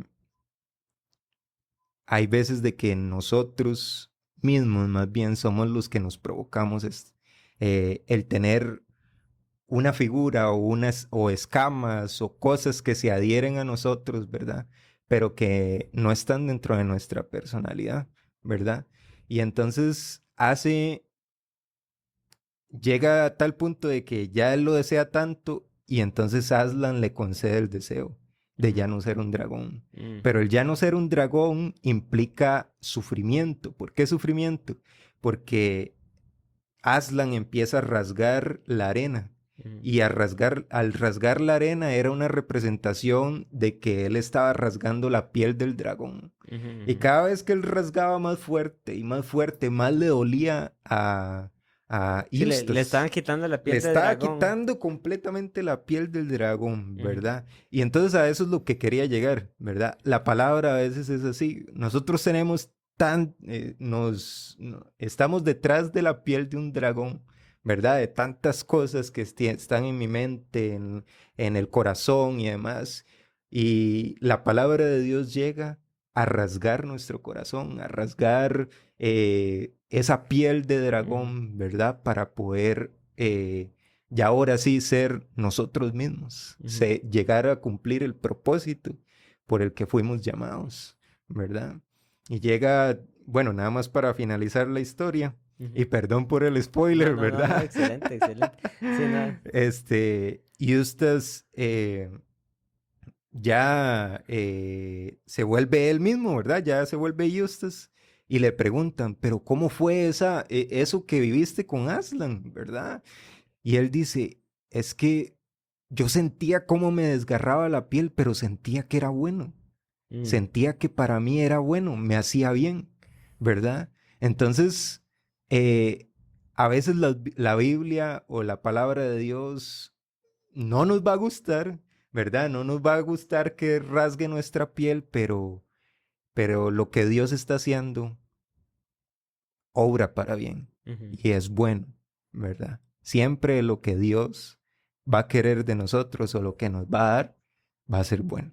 hay veces de que nosotros mismos más bien somos los que nos provocamos el tener una figura o escamas o cosas que se adhieren a nosotros, ¿verdad? Pero que no están dentro de nuestra personalidad, ¿verdad? Y entonces llega a tal punto de que ya él lo desea tanto y entonces Aslan le concede el deseo de ya no ser un dragón. Mm. Pero el ya no ser un dragón implica sufrimiento. ¿Por qué sufrimiento? Porque Aslan empieza a rasgar la arena. Y al rasgar la arena era una representación de que él estaba rasgando la piel del dragón. Y cada vez que él rasgaba más fuerte, más le dolía a Sí, le Eustace. estaban quitando la Le piel del estaba dragón. quitando completamente la piel del dragón, ¿verdad? Y entonces a eso es lo que quería llegar, ¿verdad? La palabra a veces es así. Nosotros tenemos estamos detrás de la piel de un dragón, ¿verdad? De tantas cosas que están en mi mente, en el corazón y demás. Y la palabra de Dios llega a rasgar nuestro corazón, a rasgar esa piel de dragón, ¿verdad? Para poder ya ahora sí ser nosotros mismos, llegar a cumplir el propósito por el que fuimos llamados, ¿verdad? Y llega, bueno, nada más para finalizar la historia, y perdón por el spoiler, No, ¿verdad? excelente, excelente. Sí, no. Eustace ya se vuelve él mismo, ¿verdad? Ya se vuelve Eustace y le preguntan, pero ¿cómo fue eso que viviste con Aslan, ¿verdad? Y él dice, es que yo sentía cómo me desgarraba la piel, pero sentía que era bueno. Sentía que para mí era bueno, me hacía bien, ¿verdad? Entonces, a veces la Biblia o la palabra de Dios no nos va a gustar, ¿verdad? No nos va a gustar que rasgue nuestra piel, pero lo que Dios está haciendo obra para bien y es bueno, ¿verdad? Siempre lo que Dios va a querer de nosotros o lo que nos va a dar va a ser bueno.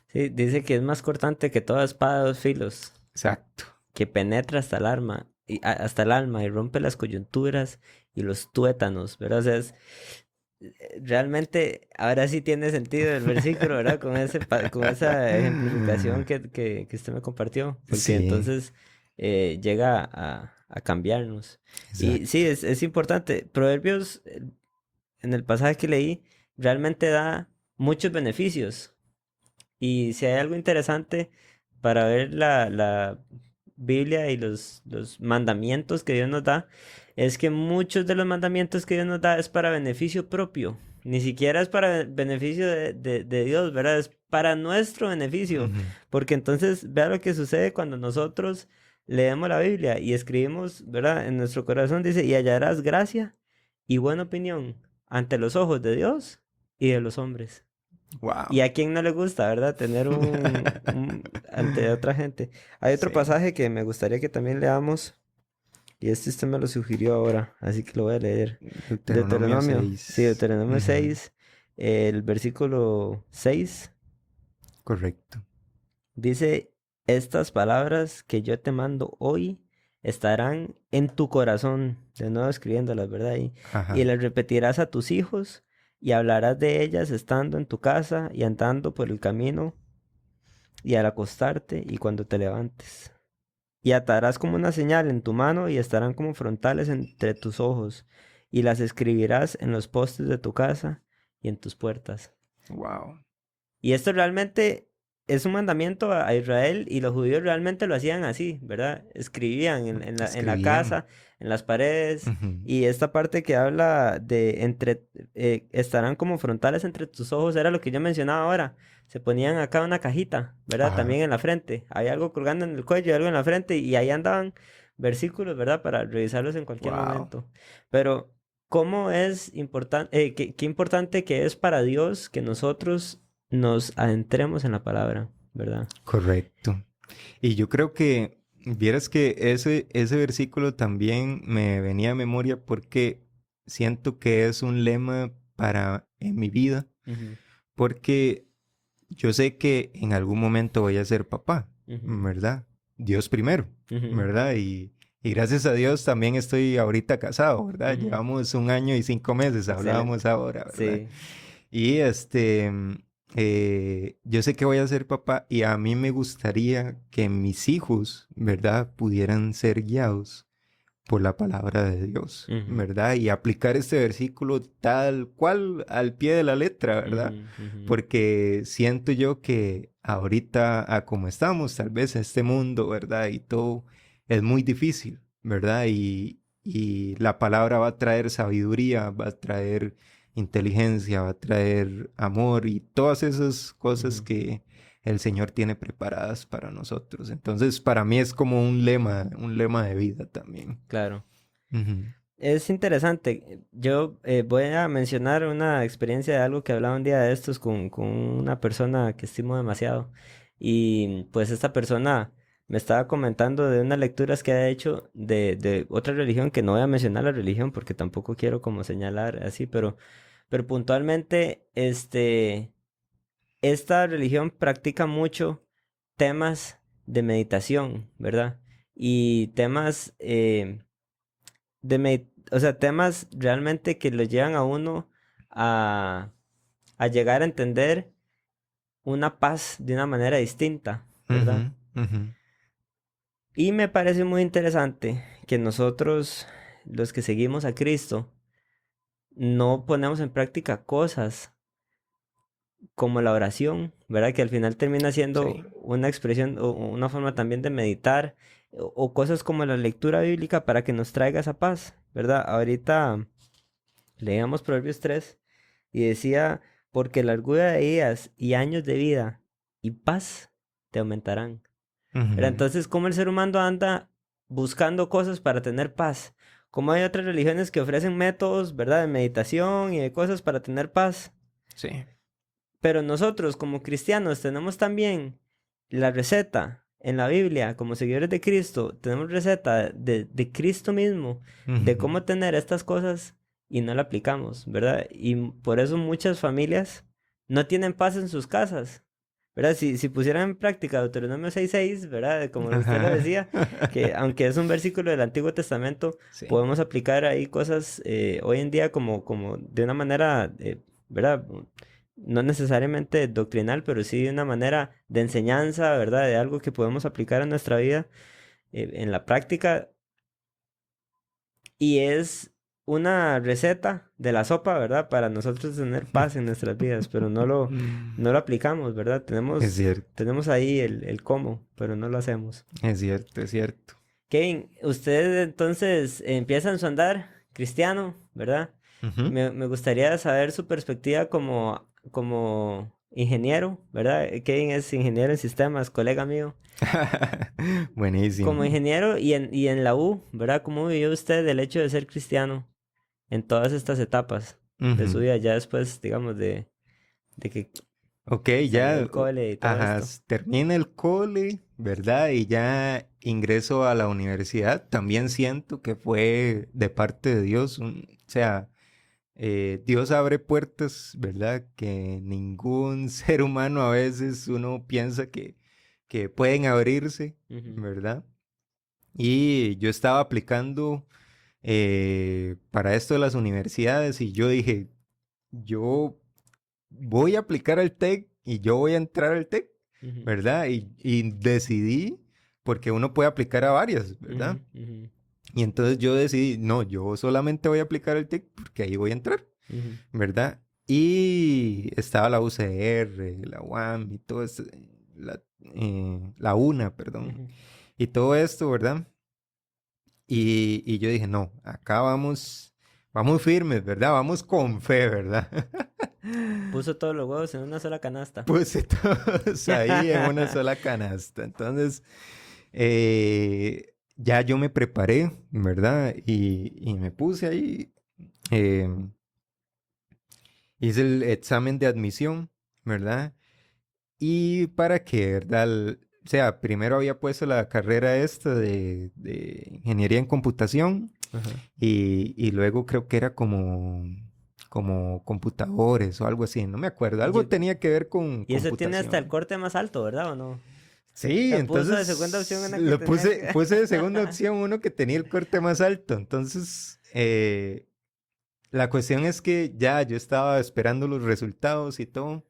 Sí, dice que es más cortante que toda espada de dos filos, Exacto. que penetra hasta el alma, hasta el alma y rompe las coyunturas y los tuétanos, ¿verdad? O sea, realmente ahora sí tiene sentido el versículo, ¿verdad? Con esa ejemplificación que usted me compartió, porque Sí, entonces llega a cambiarnos. Y sí, exacto. es importante. Proverbios, en el pasaje que leí, realmente da muchos beneficios. Y si hay algo interesante para ver la Biblia y los mandamientos que Dios nos da, es que muchos de los mandamientos que Dios nos da es para beneficio propio. Ni siquiera es para beneficio de Dios, ¿verdad? Es para nuestro beneficio. Ujú. Porque entonces, vea lo que sucede cuando nosotros leemos la Biblia y escribimos, ¿verdad? En nuestro corazón dice, y hallarás gracia y buena opinión ante los ojos de Dios y de los hombres. Wow. Y a quién no le gusta, ¿verdad? Tener ante otra gente. Hay otro Sí. pasaje que me gustaría que también leamos. Y este usted me lo sugirió ahora, así que lo voy a leer. Deuteronomio Deuteronomio, sí, 6. Deuteronomio Ujú. 6, el versículo 6, Correcto. dice, estas palabras que yo te mando hoy estarán en tu corazón, de nuevo escribiéndolas, ¿verdad? Y Ajá. las repetirás a tus hijos y hablarás de ellas estando en tu casa y andando por el camino y al acostarte y cuando te levantes. Y atarás como una señal en tu mano y estarán como frontales entre tus ojos, y las escribirás en los postes de tu casa y en tus puertas. Wow. Y esto realmente es un mandamiento a Israel y los judíos realmente lo hacían así, ¿verdad? Escribían en la Escribían. casa, en las paredes, Ujú. y esta parte que habla de estarán como frontales entre tus ojos era lo que yo mencionaba ahora. Se ponían acá una cajita, ¿verdad? Ajá. También en la frente. Hay algo colgando en el cuello, algo en la frente, y ahí andaban versículos, ¿verdad? Para revisarlos en cualquier Wow. momento. Pero, ¿cómo es importante, qué importante que es para Dios que nosotros nos adentremos en la palabra, ¿verdad? Correcto. Y yo creo que, vieras que ese versículo también me venía a memoria porque siento que es un lema para en mi vida, Ujú, porque yo sé que en algún momento voy a ser papá, ujú, ¿verdad? Dios primero, ujú, ¿verdad? Y gracias a Dios también estoy ahorita casado, ¿verdad? ujú. Llevamos 1 año y 5 meses, Excelente. hablábamos ahora, ¿verdad? Sí. Y yo sé que voy a ser papá y a mí me gustaría que mis hijos, ¿verdad?, pudieran ser guiados por la palabra de Dios, Ujú, ¿verdad? Y aplicar este versículo tal cual al pie de la letra, ¿verdad? ujú, ujú. Porque siento yo que ahorita, a como estamos, tal vez en este mundo, ¿verdad? Y todo es muy difícil, ¿verdad? Y la palabra va a traer sabiduría, va a traer inteligencia, va a traer amor y todas esas cosas Ujú. que el Señor tiene preparadas para nosotros. Entonces, para mí es como un lema de vida también. Claro. Ujú. Es interesante. Yo voy a mencionar una experiencia de algo que hablaba un día de estos con una persona que estimo demasiado. Y pues esta persona me estaba comentando de unas lecturas que ha hecho de otra religión, que no voy a mencionar la religión porque tampoco quiero como señalar así, pero puntualmente, esta religión practica mucho temas de meditación, ¿verdad? Y temas o sea, temas realmente que lo llevan a uno a, a llegar a entender una paz de una manera distinta, ¿verdad? Ujú, ujú, Y me parece muy interesante que nosotros, los que seguimos a Cristo, no ponemos en práctica cosas como la oración, ¿verdad? Que al final termina siendo sí. una expresión o una forma también de meditar, o cosas como la lectura bíblica para que nos traiga esa paz, ¿verdad? Ahorita leíamos Proverbios 3 y decía, porque largura de días y años de vida y paz te aumentarán. ¿Verdad? Ujú, Entonces, ¿cómo el ser humano anda buscando cosas para tener paz? Como hay otras religiones que ofrecen métodos, ¿verdad? De meditación y de cosas para tener paz. sí. Pero nosotros como cristianos tenemos también la receta en la Biblia, como seguidores de Cristo, tenemos receta de Cristo mismo, de Ujú. cómo tener estas cosas y no la aplicamos, ¿verdad? Y por eso muchas familias no tienen paz en sus casas, ¿verdad? Si pusieran en práctica Deuteronomio 6:6, ¿verdad? Como usted lo Ajá. decía, que aunque es un versículo del Antiguo Testamento, Sí. podemos aplicar ahí cosas hoy en día como de una manera, ¿verdad? No necesariamente doctrinal, pero sí de una manera de enseñanza, ¿verdad? De algo que podemos aplicar en nuestra vida, en la práctica. Y es una receta de la sopa, ¿verdad? Para nosotros tener paz en nuestras vidas, pero no lo aplicamos, ¿verdad? Es cierto, Tenemos ahí el cómo, pero no lo hacemos. es cierto, es cierto. Kevin, usted entonces empieza en su andar cristiano, ¿verdad? Ujú. Me gustaría saber su perspectiva como ingeniero, ¿verdad? Kevin es ingeniero en sistemas, colega mío. Como Buenísimo. ingeniero y en la U, ¿verdad? ¿Cómo vivió usted el hecho de ser cristiano en todas estas etapas de su Ujú. vida, ya después, digamos, de que Ok, salió ya, del cole y todo ajá, esto? termina el cole, ¿verdad? Y ya ingreso a la universidad. También siento que fue de parte de Dios, o sea, Dios abre puertas, ¿verdad? Que ningún ser humano a veces uno piensa que pueden abrirse, Ujú, ¿verdad? Y yo estaba aplicando para esto de las universidades y yo dije, yo voy a aplicar al TEC y yo voy a entrar al TEC, ujú, ¿verdad? Y decidí, porque uno puede aplicar a varias, ujú, ¿verdad? ujú, Y entonces yo decidí, no, yo solamente voy a aplicar al TEC porque ahí voy a entrar, ujú, ¿verdad? Y estaba la UCR, la UAM y todo esto, la UNA, perdón, ujú. y todo esto, ¿verdad? Y yo dije, no, acá vamos firmes, ¿verdad? Vamos con fe, ¿verdad? Puso todos los huevos en una sola canasta. Puse todos ahí en una sola canasta. Entonces, ya yo me preparé, ¿verdad? Y me puse ahí, eh, hice el examen de admisión, ¿verdad? Y para que, ¿verdad? O sea, primero había puesto la carrera esta de ingeniería en computación. Ajá. Y luego creo que era como computadores o algo así, no me acuerdo. Algo Yo- tenía que ver con y eso tiene hasta el computación. corte más alto, ¿verdad o no? O Sí, sea, puso de segunda opción entonces una que lo tenía que... puse de segunda opción uno que tenía el corte más alto. Entonces, la cuestión es que ya yo estaba esperando los resultados y todo.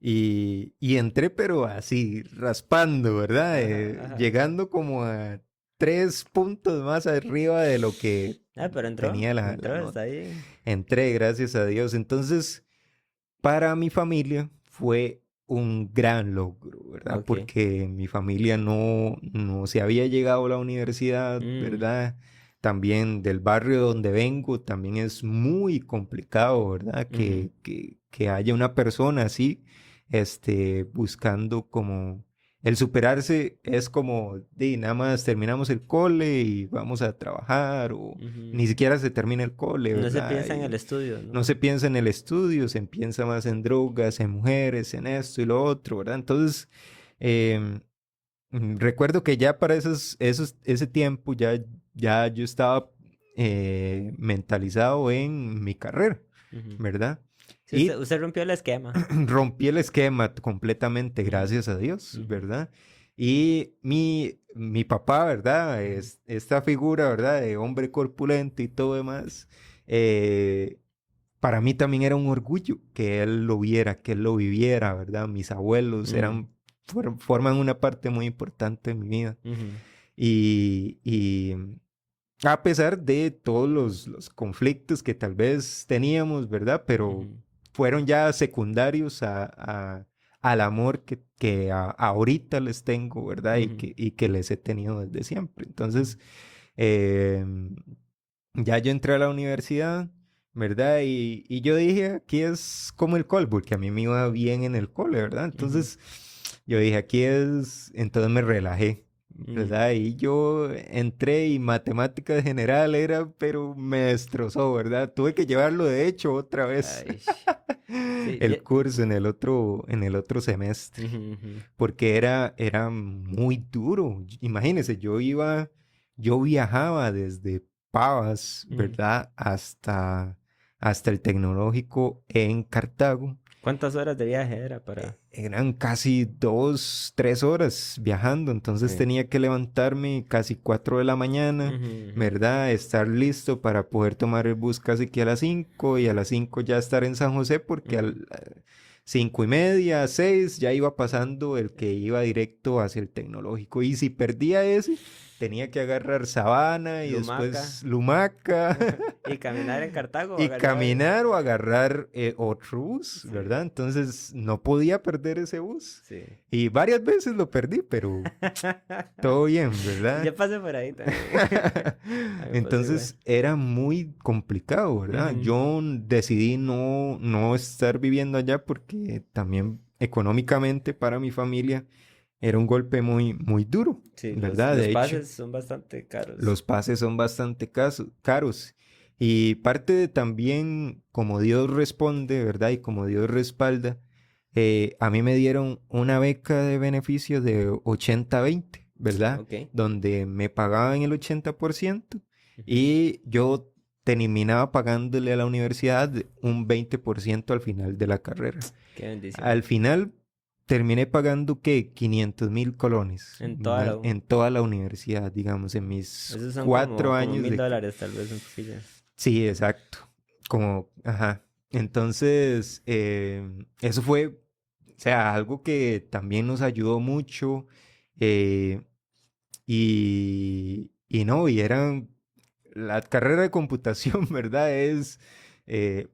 Y entré, pero así, raspando, ¿verdad? Ajá, ajá. Llegando como a 3 puntos más arriba de lo que Pero entró, tenía la está nota. ahí. Entré, gracias a Dios. Entonces, para mi familia fue un gran logro, ¿verdad? Ok. Porque mi familia no se había llegado a la universidad, ¿verdad? También del barrio donde vengo, también es muy complicado, ¿verdad? Que haya una persona así, buscando como... El superarse es como, nada más terminamos el cole y vamos a trabajar, o ni siquiera se termina el cole, No se ¿verdad? piensa en el estudio, ¿no? No se piensa en el estudio, se piensa más en drogas, en mujeres, en esto y lo otro, ¿verdad? Entonces, recuerdo que ya para ese tiempo ya yo estaba mentalizado en mi carrera, ¿verdad? Sí, Y usted rompió el esquema. rompí el esquema completamente, gracias a Dios, ¿verdad? Y mi papá, ¿verdad? Esta figura, ¿verdad? De hombre corpulento y todo demás, para mí también era un orgullo que él lo viera, que él lo viviera, ¿verdad? Mis abuelos forman una parte muy importante de mi vida. Y a pesar de todos los conflictos que tal vez teníamos, ¿verdad? Pero fueron ya secundarios al amor que ahorita les tengo, ¿verdad? Y que les he tenido desde siempre. Entonces, ya yo entré a la universidad, ¿verdad? Y yo dije, aquí es como el cole, porque a mí me iba bien en el cole, ¿verdad? Entonces, yo dije, aquí es... Entonces me relajé, ¿verdad? Y yo entré y matemática general era, pero me destrozó, ¿verdad? Tuve que llevarlo de hecho otra vez. Sí, El curso en el otro semestre. Porque era muy duro. Imagínense, yo viajaba desde Pavas, ¿verdad? Hasta el tecnológico en Cartago. ¿Cuántas horas de viaje era para...? Eran casi 2, 3 horas viajando, entonces tenía que levantarme casi 4 de la mañana, ¿verdad? Estar listo para poder tomar el bus casi que a las 5 y a las 5 ya estar en San José porque a las 5:30, 6 ya iba pasando el que iba directo hacia el tecnológico. Y si perdía ese, tenía que agarrar Sabana y después Lumaca. Y caminar en Cartago. Y caminar o agarrar otro bus, ¿verdad? Entonces no podía perder ese bus. Sí. Y varias veces lo perdí, pero todo bien, ¿verdad? Yo pasé por ahí también. Entonces era muy complicado, ¿verdad? Yo decidí no estar viviendo allá porque también económicamente para mi familia era un golpe muy, muy duro, sí, ¿verdad? Los pases son bastante caros. Los pases son bastante caros. Y parte de también como Dios responde, ¿verdad? Y como Dios respalda, a mí me dieron una beca de beneficio de 80-20, ¿verdad? Okay. Donde me pagaban el 80% y yo terminaba pagándole a la universidad un 20% al final de la carrera. Qué bendición. Al final terminé pagando, ¿qué? 500,000 colones. En toda la universidad, digamos, en mis Esos son 4 como años. $1,000 tal vez un poquillo. Sí, exacto. Ajá. Entonces, eso fue, o sea, algo que también nos ayudó mucho. Y eran, la carrera de computación, ¿verdad?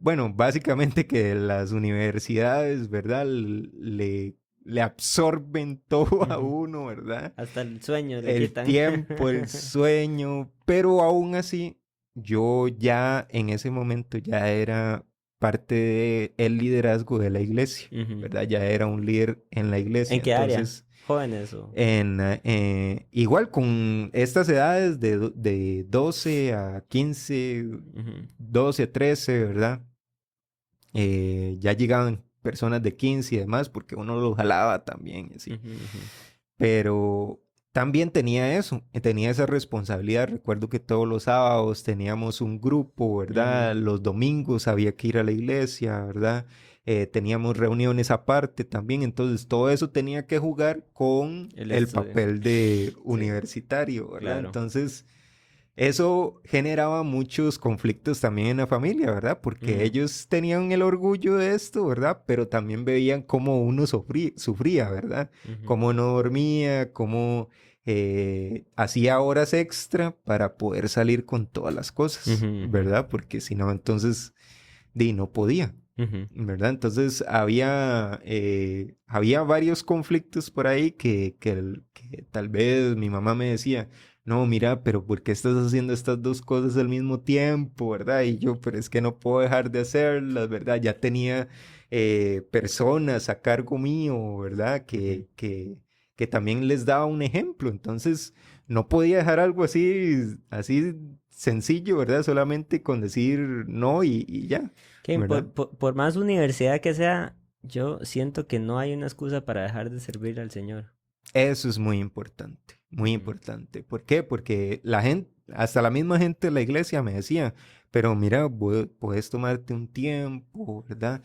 Bueno, básicamente que las universidades, ¿verdad? Le absorben todo a uno, ¿verdad? Hasta el sueño le El quitan. tiempo, el sueño, pero aún así, yo ya en ese momento ya era parte del liderazgo de la iglesia, ¿verdad? Ya era un líder en la iglesia. ¿En qué Entonces, área? ¿Jóvenes o...? Igual con estas edades de 12 a 15, 12 a 13, ¿verdad? Ya llegaban personas de 15 y demás, porque uno los jalaba también, así. Pero también tenía eso, tenía esa responsabilidad. Recuerdo que todos los sábados teníamos un grupo, ¿verdad? Los domingos había que ir a la iglesia, ¿verdad? Teníamos reuniones aparte también, entonces todo eso tenía que jugar con el papel de universitario, ¿verdad? Claro. Entonces, eso generaba muchos conflictos también en la familia, ¿verdad? Porque ellos tenían el orgullo de esto, ¿verdad? Pero también veían cómo uno sufría, ¿verdad? Cómo no dormía, cómo hacía horas extra para poder salir con todas las cosas, ¿verdad? Porque si no, entonces, no podía. ¿Verdad? Entonces había varios conflictos por ahí que tal vez mi mamá me decía, no, mira, pero ¿por qué estás haciendo estas dos cosas al mismo tiempo? ¿Verdad? Y yo, pero es que no puedo dejar de hacerlas, ¿verdad? Ya tenía personas a cargo mío, ¿verdad? Que también les daba un ejemplo. Entonces no podía dejar algo así sencillo, ¿verdad? Solamente con decir no y ya. Por más universidad que sea, yo siento que no hay una excusa para dejar de servir al Señor. Eso es muy importante, muy importante. ¿Por qué? Porque la gente, hasta la misma gente de la iglesia me decía, pero mira, puedes tomarte un tiempo, ¿verdad?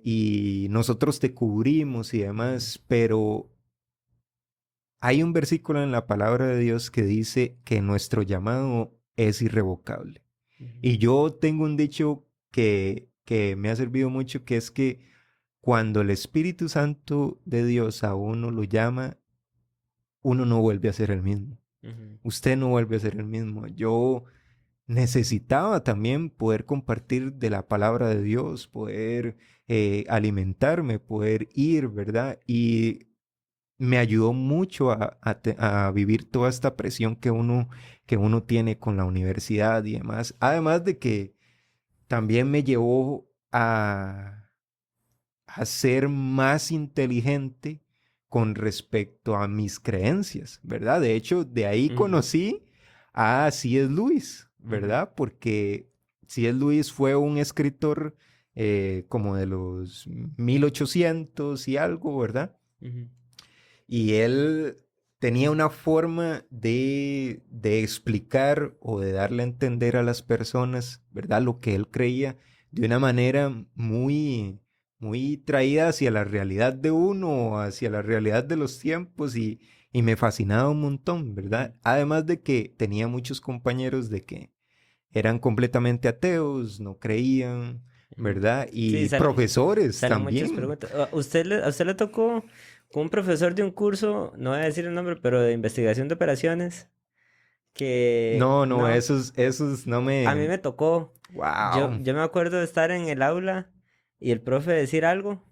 Y nosotros te cubrimos y demás, pero hay un versículo en la palabra de Dios que dice que nuestro llamado es irrevocable. Y yo tengo un dicho que me ha servido mucho, que es que cuando el Espíritu Santo de Dios a uno lo llama, uno no vuelve a ser el mismo. Usted no vuelve a ser el mismo. Yo necesitaba también poder compartir de la palabra de Dios, poder alimentarme, poder ir, ¿verdad? Y me ayudó mucho a vivir toda esta presión que uno tiene con la universidad y demás. Además de que también me llevó a ser más inteligente con respecto a mis creencias, ¿verdad? De hecho, de ahí conocí a C.S. Lewis, ¿verdad? Porque C.S. Lewis fue un escritor como de los 1800 y algo, ¿verdad? Y él tenía una forma de explicar o de darle a entender a las personas, ¿verdad? Lo que él creía de una manera muy, muy traída hacia la realidad de uno, hacia la realidad de los tiempos y me fascinaba un montón, ¿verdad? Además de que tenía muchos compañeros de que eran completamente ateos, no creían, ¿verdad? Sí, Y profesores salen muchas también. preguntas. A usted le tocó con un profesor de un curso, no voy a decir el nombre, pero de investigación de operaciones, que No, no, esos no a mí me... me tocó. Wow. Yo me acuerdo de estar en el aula y el profe decir algo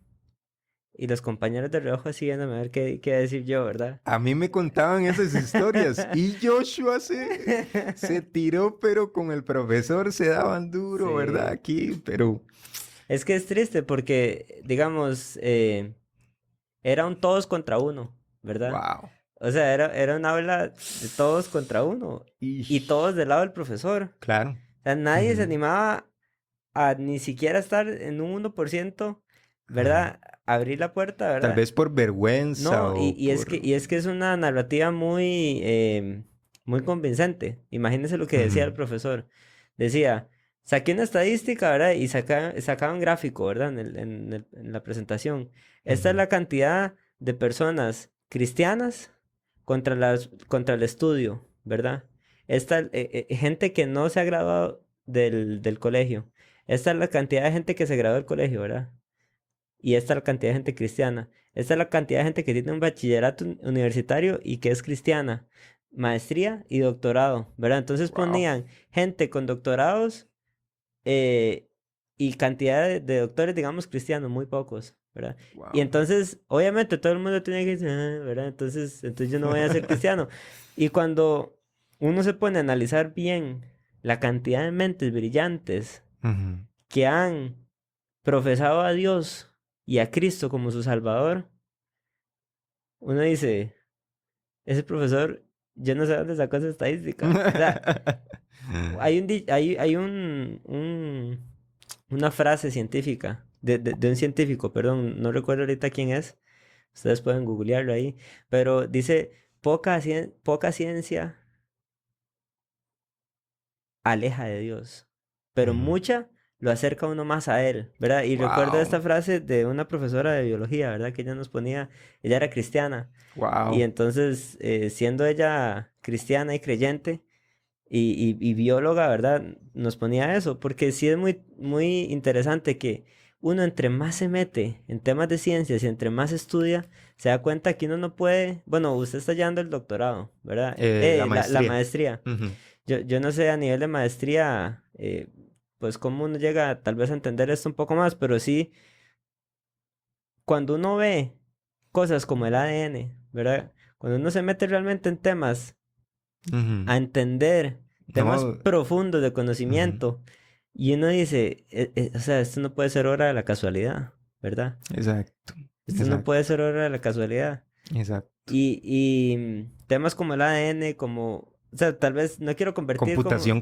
y los compañeros de reojo siguiéndome a ver qué iba a decir yo, ¿verdad? A mí me contaban esas historias y Joshua se tiró, pero con el profesor se daban duro, ¿verdad? Sí. Aquí, pero Es que es triste porque, digamos, era un todos contra uno, ¿verdad? wow. O sea, era un aula de todos contra uno y Y todos del lado del profesor. claro. O sea, nadie se Ujú, animaba a ni siquiera estar en un 1%, ajá. ¿verdad? Abrir la puerta, Tal ¿verdad? vez por vergüenza No, o por... y es que es una narrativa muy, muy convincente. Imagínense lo que decía el Ujú, profesor. Decía, saqué una estadística, ¿verdad? Y sacaba un gráfico, ¿verdad? En la presentación. Esta es ujú, la cantidad de personas cristianas contra el estudio, ¿verdad? Esta, gente que no se ha graduado del colegio. Esta es la cantidad de gente que se graduó del colegio, ¿verdad? Y esta es la cantidad de gente cristiana. Esta es la cantidad de gente que tiene un bachillerato universitario y que es cristiana. Maestría y doctorado, ¿verdad? Entonces wow. ponían gente con doctorados eh, y cantidad de doctores, digamos, cristianos, muy pocos, ¿verdad? Y Wow. entonces, obviamente, todo el mundo tiene que decir, "Ah", ¿verdad? Entonces yo no voy a ser cristiano. Y cuando uno se pone a analizar bien la cantidad de mentes brillantes Ujú. que han profesado a Dios y a Cristo como su Salvador, uno dice, ese profesor, yo no sé dónde sacó esa estadística. O sea, hay una frase científica, de un científico, perdón, no recuerdo ahorita quién es, ustedes pueden googlearlo ahí, pero dice, poca ciencia aleja de Dios, pero Ujú. mucha lo acerca a uno más a Él, ¿verdad? Y recuerdo Wow. esta frase de una profesora de biología, ¿verdad? Que ella nos ponía, ella era cristiana, y Wow. entonces, siendo ella cristiana y creyente, y bióloga, ¿verdad? Nos ponía eso, porque sí es muy, muy interesante que uno entre más se mete en temas de ciencias y entre más estudia, se da cuenta que uno no puede, bueno, usted está llevando el doctorado, ¿verdad? La La maestría. maestría. Ujú, Yo no sé a nivel de maestría, pues cómo uno llega tal vez a entender esto un poco más, pero sí, cuando uno ve cosas como el ADN, ¿verdad? Cuando uno se mete realmente en temas, ujú. a entender temas No, profundos de ujú, conocimiento, y uno dice, o sea, esto no puede ser obra de la casualidad, ¿verdad? exacto, Esto no puede exacto, ser obra de la casualidad. exacto. Y temas como el ADN, como, o sea, tal vez no quiero convertir como, Computación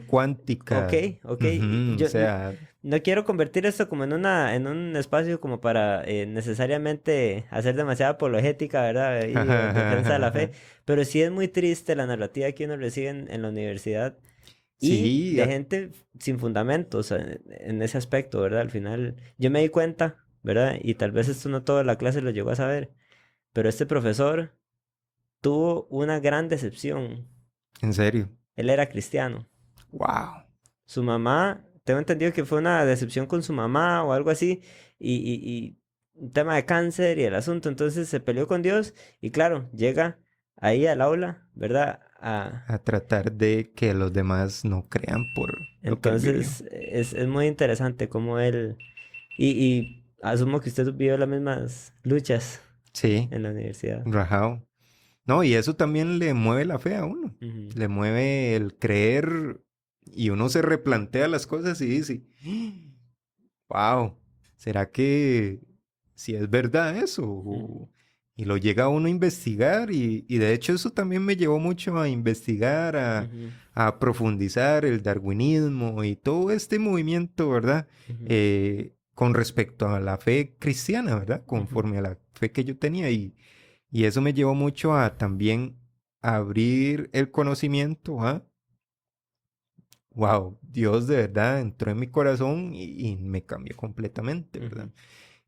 ok, cuántica, ok, ujú, o sea, no quiero convertir esto como en en un espacio como para necesariamente hacer demasiada apologética, ¿verdad? Y en defensa de la fe, pero sí es muy triste la narrativa que uno recibe en la universidad y sí, de gente sin fundamentos en ese aspecto, ¿verdad? Al final yo me di cuenta, ¿verdad? Y tal vez esto no toda la clase lo llegó a saber, pero este profesor tuvo una gran decepción. en serio, Él era cristiano. wow, Su mamá, tengo entendido que fue una decepción con su mamá o algo así, y un tema de cáncer y el asunto, entonces se peleó con Dios y claro, llega ahí al aula, ¿verdad? a tratar de que los demás no crean por lo que él vivió. Entonces es muy interesante cómo él, y asumo que usted vivió las mismas luchas Sí, en la universidad. rajado. No, y eso también le mueve la fe a uno, Ujú, le mueve el creer y uno se replantea las cosas y dice, wow, ¿será que si es verdad eso? ujú, Y lo llega uno a investigar y de hecho eso también me llevó mucho a investigar, ujú, a profundizar el darwinismo y todo este movimiento, ¿verdad? ujú, Con respecto a la fe cristiana, ¿verdad? ujú, Conforme a la fe que yo tenía y eso me llevó mucho a también abrir el conocimiento, ¿ah? Wow, Dios de verdad entró en mi corazón y me cambió completamente, ¿verdad? ujú,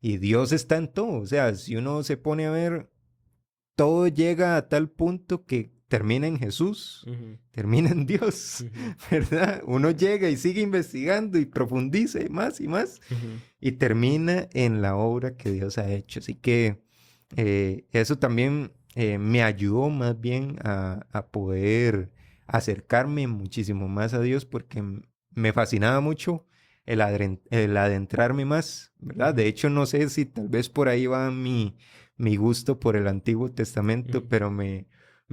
Y Dios está en todo, o sea, si uno se pone a ver, todo llega a tal punto que termina en Jesús, ujú, termina en Dios, ujú, ¿verdad? Uno llega y sigue investigando y profundiza y más, ujú, y termina en la obra que Dios ha hecho. Así que eso también me ayudó más bien a poder acercarme muchísimo más a Dios porque me fascinaba mucho el adentrarme más, ¿verdad? De ujú, hecho, no sé si tal vez por ahí va mi gusto por el Antiguo Testamento, ujú, pero me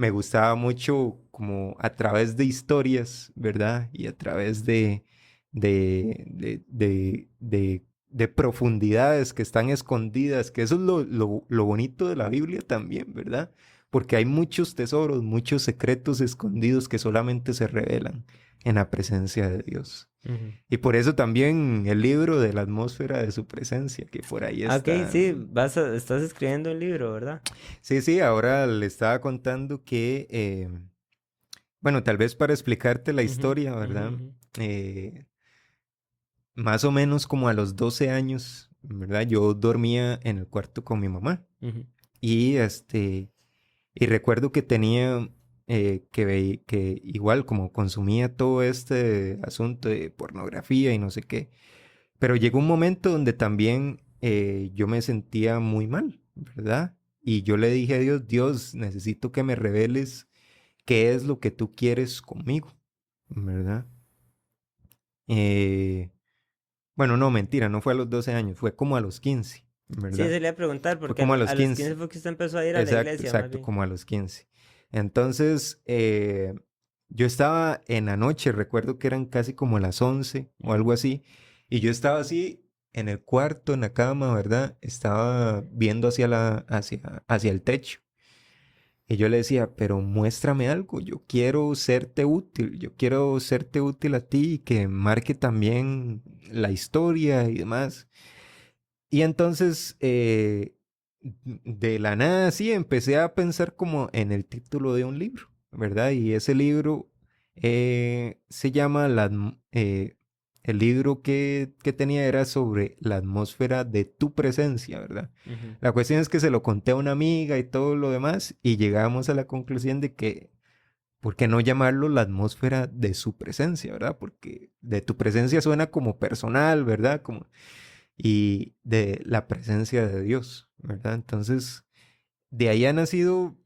gustaba mucho como a través de historias, ¿verdad? Y a través de profundidades que están escondidas, que eso es lo bonito de la Biblia también, ¿verdad? Porque hay muchos tesoros, muchos secretos escondidos que solamente se revelan en la presencia de Dios. ujú. Y por eso también el libro de la atmósfera de su presencia, que por ahí Ah, ok, está. sí, estás escribiendo un libro, ¿verdad? Sí, sí, ahora le estaba contando que, bueno, tal vez para explicarte la Ujú, historia, ujú, ¿verdad? ujú, Eh, Más o menos como a los 12 años, ¿verdad? Yo dormía en el cuarto con mi mamá ujú, y y recuerdo que tenía que igual como consumía todo este asunto de pornografía y no sé qué, pero llegó un momento donde también yo me sentía muy mal, ¿verdad? Y yo le dije a Dios, Dios, necesito que me reveles qué es lo que tú quieres conmigo, ¿verdad? Eh, bueno, no, mentira, no fue a los 12 años, fue como a los 15, sí, ¿verdad? se le iba a preguntar, Fue porque como a a los los 15 15. fue que usted empezó a ir a la Exacto, iglesia, más exacto, bien. como a los 15. Entonces, yo estaba en la noche, recuerdo que eran casi como las 11 o Ujú, algo así, y yo estaba así en el cuarto, en la cama, ¿verdad? Estaba viendo hacia el techo. Y yo le decía, pero muéstrame algo, yo quiero serte útil, yo quiero serte útil a ti y que marque también la historia y demás. Y entonces, de la nada, sí, empecé a pensar como en el título de un libro, ¿verdad? Y ese libro se llama el libro que tenía era sobre la atmósfera de tu presencia, ¿verdad? ujú, La cuestión es que se lo conté a una amiga y todo lo demás y llegamos a la conclusión de que ¿por qué no llamarlo la atmósfera de su presencia, ¿verdad? Porque de tu presencia suena como personal, ¿verdad? Como, y de la presencia de Dios, ¿verdad? Entonces, de ahí ha nacido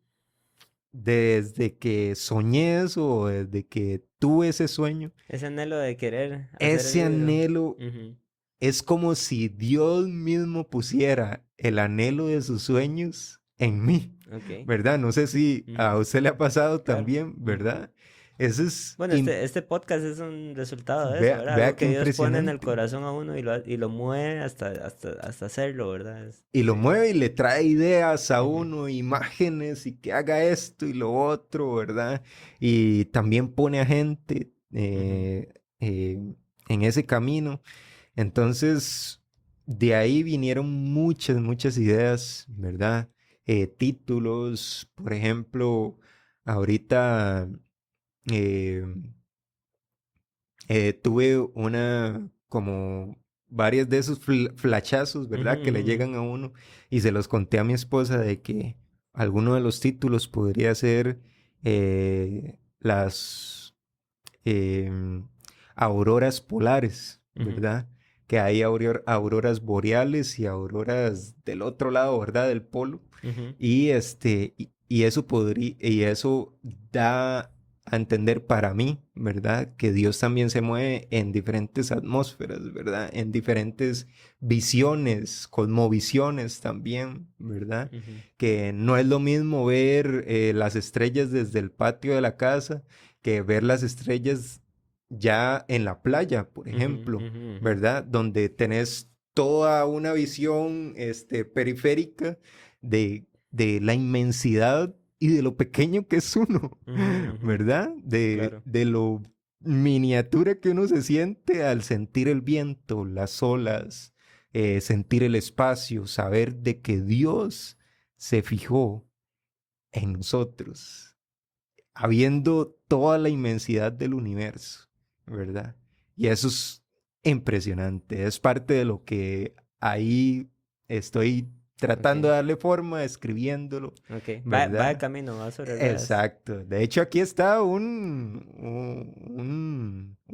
desde que soñé eso, o desde que tuve ese sueño, Ese anhelo de querer hacer el ese libro. anhelo Ujú. es como si Dios mismo pusiera el anhelo de sus sueños en mí, Ok. ¿verdad? No sé si a Ujú. usted le ha pasado Claro. también, Ujú. ¿verdad? Eso es, Bueno, este podcast es un resultado de eso, vea, ¿verdad? vea Algo qué que Dios pone en el impresionante. corazón a uno y lo mueve hasta hacerlo, ¿verdad? Y lo Sí. mueve y le trae ideas a Ujú. uno, imágenes y que haga esto y lo otro, ¿verdad? Y también pone a gente Ujú. en ese camino. Entonces, de ahí vinieron muchas, muchas ideas, ¿verdad? Títulos, por ejemplo, ahorita eh, tuve como varias de esos flachazos, Ujú, ¿verdad? Que le ujú, llegan a uno y se los conté a mi esposa de que alguno de los títulos podría ser las em, auroras polares, ujú, ¿verdad? Que hay auroras boreales y auroras del otro lado, ¿verdad? Del polo. ujú, Y eso y eso da a entender para mí, ¿verdad? Que Dios también se mueve en diferentes atmósferas, ¿verdad? En diferentes visiones, cosmovisiones también, ¿verdad? ujú, Que no es lo mismo ver las estrellas desde el patio de la casa que ver las estrellas ya en la playa, por ujú, ejemplo, ujú, ujú, ¿verdad? Donde tenés toda una visión periférica de la inmensidad y de lo pequeño que es uno, ujú, ujú. ¿verdad? Claro. De lo miniatura que uno se siente al sentir el viento, las olas, sentir el espacio, saber de que Dios se fijó en nosotros habiendo toda la inmensidad del universo, ¿verdad? Y eso es impresionante, es parte de lo que ahí estoy tratando Ok, de darle forma, escribiéndolo, ok. Va de ¿verdad? camino, va sobre ruedas. Exacto. De hecho, aquí está un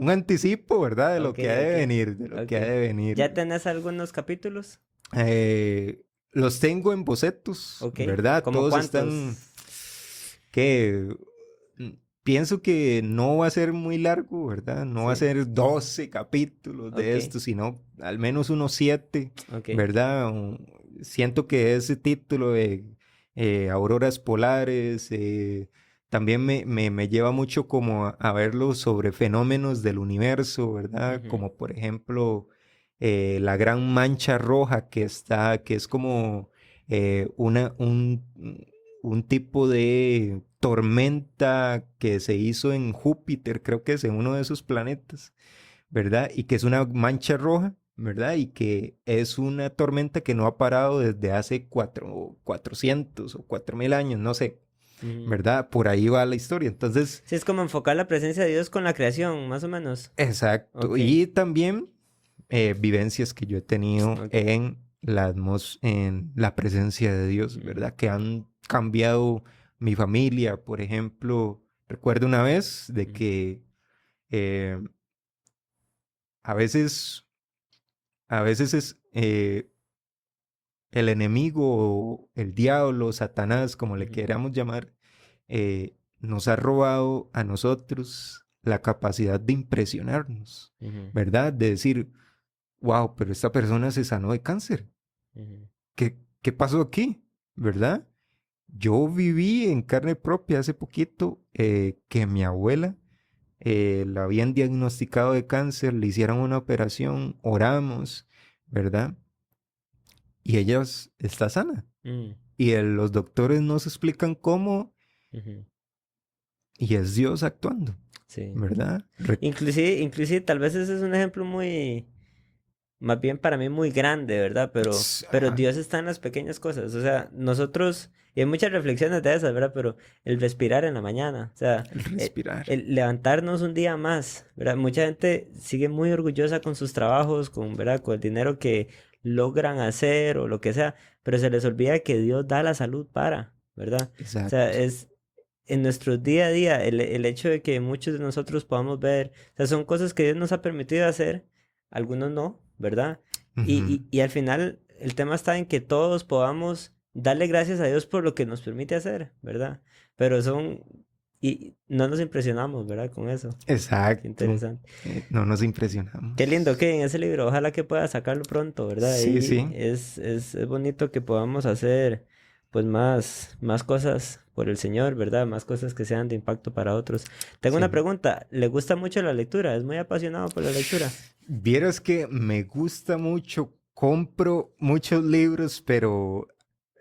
anticipo, ¿verdad? De lo Ok, que ha de ok, venir, de lo que ha ok. de venir. ¿Ya tenés algunos capítulos? Los tengo en bocetos, Ok. ¿verdad? ¿Cómo Todos están cuántos? que pienso que no va a ser muy largo, ¿verdad? No va a Sí. ser 12 capítulos de Ok, esto, sino al menos unos 7, ok. ¿verdad? Siento que ese título de Auroras Polares también me lleva mucho como a verlo sobre fenómenos del universo, ¿verdad? Ujú, Como por ejemplo la gran mancha roja que es como un tipo de tormenta que se hizo en Júpiter, creo que es en uno de esos planetas, ¿verdad? Y que es una mancha roja, ¿verdad? Y que es una tormenta que no ha parado desde hace 400 o 4000 años, no sé, ujú. ¿verdad? Por ahí va la historia. Entonces, Sí, es como enfocar la presencia de Dios con la creación, más o menos. exacto. Ok, Y también vivencias que yo he tenido ok. en la presencia de Dios, Ujú, ¿verdad? Que han cambiado mi familia. Por ejemplo, recuerdo una vez de ujú, que eh, a veces, a veces es el enemigo, el diablo, Satanás, como le ujú, queramos llamar, nos ha robado a nosotros la capacidad de impresionarnos, ujú, ¿verdad? De decir, wow, pero esta persona se sanó de cáncer. ujú, ¿Qué pasó aquí? ¿Verdad? Yo viví en carne propia hace poquito que mi abuela la habían diagnosticado de cáncer, le hicieron una operación, oramos, ¿verdad? Y ella está sana. ujú, Y los doctores nos explican cómo ujú. y es Dios actuando, Sí. ¿verdad? Inclusive, tal vez ese es un ejemplo muy, más bien para mí muy grande, ¿verdad? Pero Ajá, Dios está en las pequeñas cosas. O sea, nosotros, y hay muchas reflexiones de esas, ¿verdad? Pero el respirar en la mañana, o sea, el respirar. el levantarnos un día más, ¿verdad? Mucha gente sigue muy orgullosa con sus trabajos, con, ¿verdad? Con el dinero que logran hacer o lo que sea, pero se les olvida que Dios da la salud para, ¿verdad? O sea, Exacto. en nuestro día a día, el hecho de que muchos de nosotros podamos ver, o sea, son cosas que Dios nos ha permitido hacer, algunos no, ¿verdad? Ujú. Y al final el tema está en que todos podamos darle gracias a Dios por lo que nos permite hacer, ¿verdad? Pero y no nos impresionamos, ¿verdad? Con eso. Qué Exacto. interesante. No nos Qué lindo impresionamos. que en ese libro, ojalá que pueda sacarlo pronto, ¿verdad? Sí, Ahí sí, es bonito que podamos hacer pues más cosas por el Señor, ¿verdad? Más cosas que sean de impacto para otros. Tengo una sí. pregunta, ¿le gusta mucho la lectura? ¿Es muy apasionado por la lectura? Vieras que me gusta mucho, compro muchos libros, pero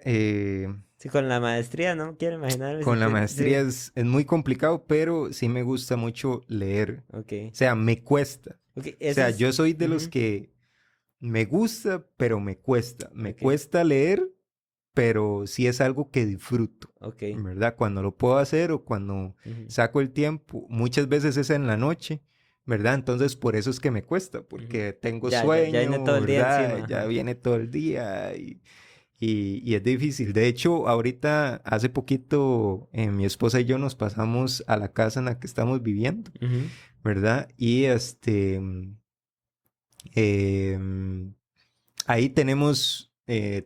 eh, Sí, con la maestría, ¿no? Quiero imaginarme si con la maestría sí, es muy complicado, pero sí me gusta mucho leer. ok. O sea, me cuesta. Ok, O eso sea, es... yo soy de los ujú, que me gusta, pero me cuesta. Me ok, cuesta leer, pero sí es algo que disfruto, ok. ¿verdad? Cuando lo puedo hacer o cuando Ujú, saco el tiempo, muchas veces es en la noche, ¿verdad? Entonces por eso es que me cuesta, ujú. porque tengo Ya viene todo sueño, el día ¿verdad? encima, Ya ajá. viene todo el día y es difícil. De hecho, ahorita, hace poquito, mi esposa y yo nos pasamos a la casa en la que estamos viviendo, Ujú, ¿verdad? Y ahí tenemos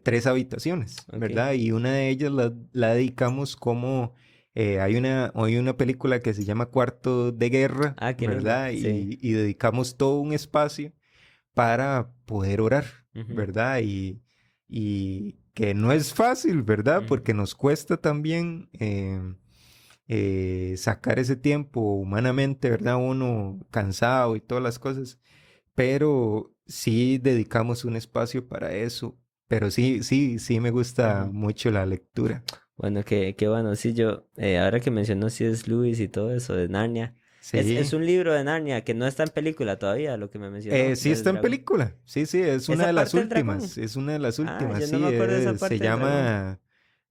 3 habitaciones, ok. ¿verdad? Y una de ellas la dedicamos como... hay una película que se llama Cuarto de Guerra, Ah, qué lindo, ¿verdad? sí. Y dedicamos todo un espacio para poder orar, Ujú, ¿verdad? Y que no es fácil, ¿verdad? ujú. Porque nos cuesta también sacar ese tiempo humanamente, ¿verdad? Uno cansado y todas las cosas, pero sí dedicamos un espacio para eso. Pero sí, sí, sí me gusta Ujú. mucho la lectura. Bueno, qué bueno. Sí, yo, ahora que mencionó C.S. Lewis y todo eso de Narnia, es Sí, un libro de Narnia que no está en película todavía, lo que me mencionó, sí del está en dragón. película. Sí, sí, es una Esa de las parte del dragón. últimas. Es una de las Ah, últimas. yo no me Sí, acuerdo de esa se parte del dragón. llama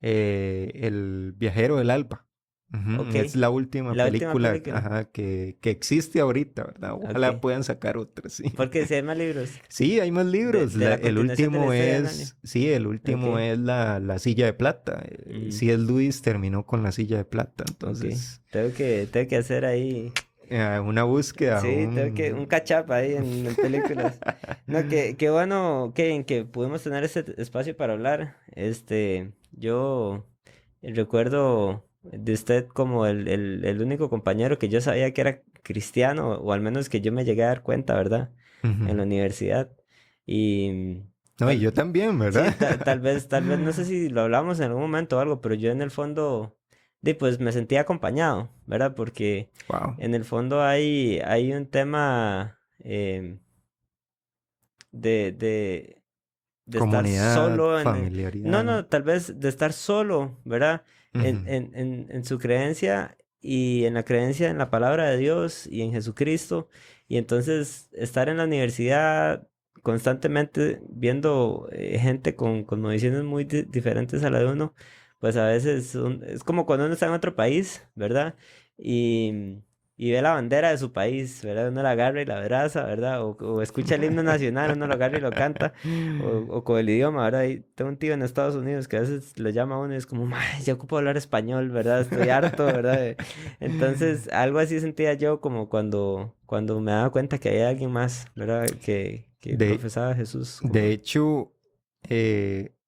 El viajero del Alba. Ujú, Ok, es la última la última película, película. ajá, que existe ahorita, ¿verdad? Ojalá Ok. puedan sacar otra, sí. Porque si hay más libros Sí, hay más libros. de la El continuación de la último historia de Narnia. es, sí, el Ok. último es la silla de plata. Ujú, C.S. Lewis terminó con la silla de plata, ok. entonces Tengo que hacer ahí. una búsqueda, Sí, tengo que, un catch up ahí en películas. No, qué bueno que pudimos tener este espacio para hablar. Yo recuerdo de usted como el único compañero que yo sabía que era cristiano, o al menos que yo me llegué a dar cuenta, ¿verdad? En la Ujú. universidad. Y No, y yo también, sí, ¿verdad? tal vez, no sé si lo hablamos en algún momento o algo, pero yo en el fondo, pues me sentía acompañado, ¿verdad? Porque Wow. en el fondo hay un tema de, de, de estar Comunidad, solo no, familiaridad. no, tal vez de estar solo, ¿verdad? Ujú. En su creencia y en la creencia en la palabra de Dios y en Jesucristo. Y entonces estar en la universidad constantemente viendo gente con condiciones muy diferentes a la de uno, pues a veces es como cuando uno está en otro país, ¿verdad? Y, y ve la bandera de su país, ¿verdad? Uno la agarra y la abraza, ¿verdad? O escucha el himno nacional, uno lo agarra y lo canta. O con el idioma, ¿verdad? Y tengo un tío en Estados Unidos que a veces le llama a uno y es como, "Mae, ya ocupo hablar español, ¿verdad? Estoy harto, ¿verdad? Entonces, algo así sentía yo como cuando me daba cuenta que había alguien más, ¿verdad? Que De, profesaba a Jesús de como... hecho,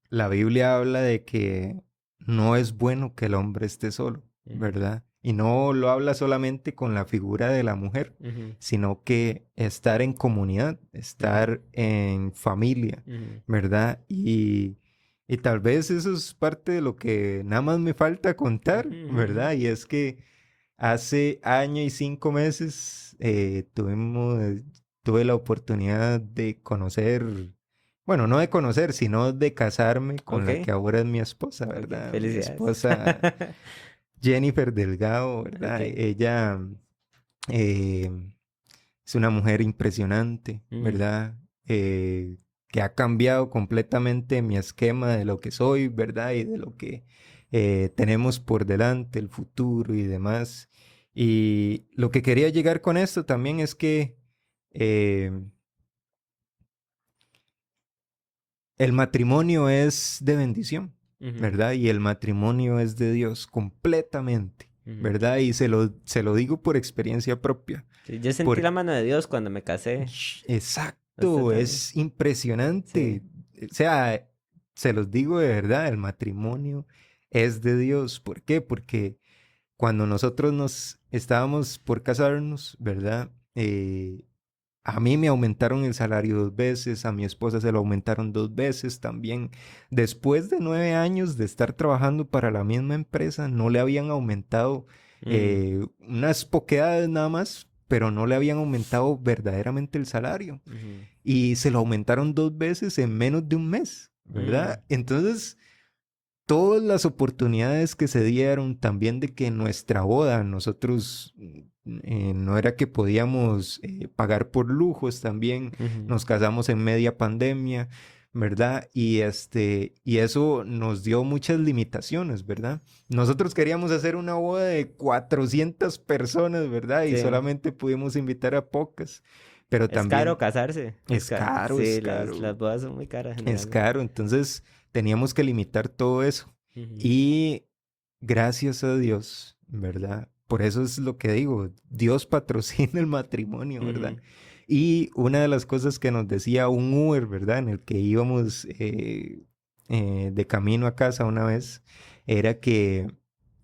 la Biblia habla de que no es bueno que el hombre esté solo, Ujú, ¿verdad? Y no lo habla solamente con la figura de la mujer, ujú, sino que estar en comunidad, ujú, estar en familia, ujú, ¿verdad? Y tal vez eso es parte de lo que nada más me falta contar, ujú, ujú, ujú. ¿verdad? Y es que hace año y 5 meses tuve la oportunidad de conocer, bueno, no de conocer, sino de casarme con la que Ok, ahora es mi esposa, ok, ¿verdad? Mi felicidades. esposa Jennifer Delgado, ¿verdad? Ok. Ella eh, es una mujer impresionante, Ujú, ¿verdad? Que ha cambiado completamente mi esquema de lo que soy, ¿verdad? Y de lo que tenemos por delante, el futuro y demás. Y lo que quería llegar con esto también es que eh, el matrimonio es de bendición, ujú, ¿verdad? Y el matrimonio es de Dios completamente. ¿verdad? Y se lo digo por experiencia propia. Sí, yo sentí Por... la mano de Dios cuando me casé. Exacto, es impresionante. Sí. O sea, se los digo de verdad, el matrimonio es de Dios. ¿Por qué? Porque cuando nosotros nos estábamos por casarnos, ¿verdad? A mí me aumentaron el salario 2 veces, a mi esposa se lo aumentaron 2 veces también. Después de 9 años de estar trabajando para la misma empresa, no le habían aumentado unas poquedades nada más, pero no le habían aumentado verdaderamente el salario. Y se lo aumentaron 2 veces en menos de un mes, ¿verdad? Entonces, todas las oportunidades que se dieron también de que en nuestra boda nosotros no era que podíamos pagar por lujos también, nos casamos en media pandemia, ¿verdad? Y eso nos dio muchas limitaciones, ¿verdad? Nosotros queríamos hacer una boda de 400 personas, ¿verdad? Y solamente pudimos invitar a pocas. Pero también... Es caro casarse. Es caro, sí, es caro. las bodas son muy caras. Es caro, entonces teníamos que limitar todo eso. Y gracias a Dios, ¿verdad? Por eso es lo que digo, Dios patrocina el matrimonio, ¿verdad? Y una de las cosas que nos decía un Uber, ¿verdad? En el que íbamos de camino a casa una vez, era que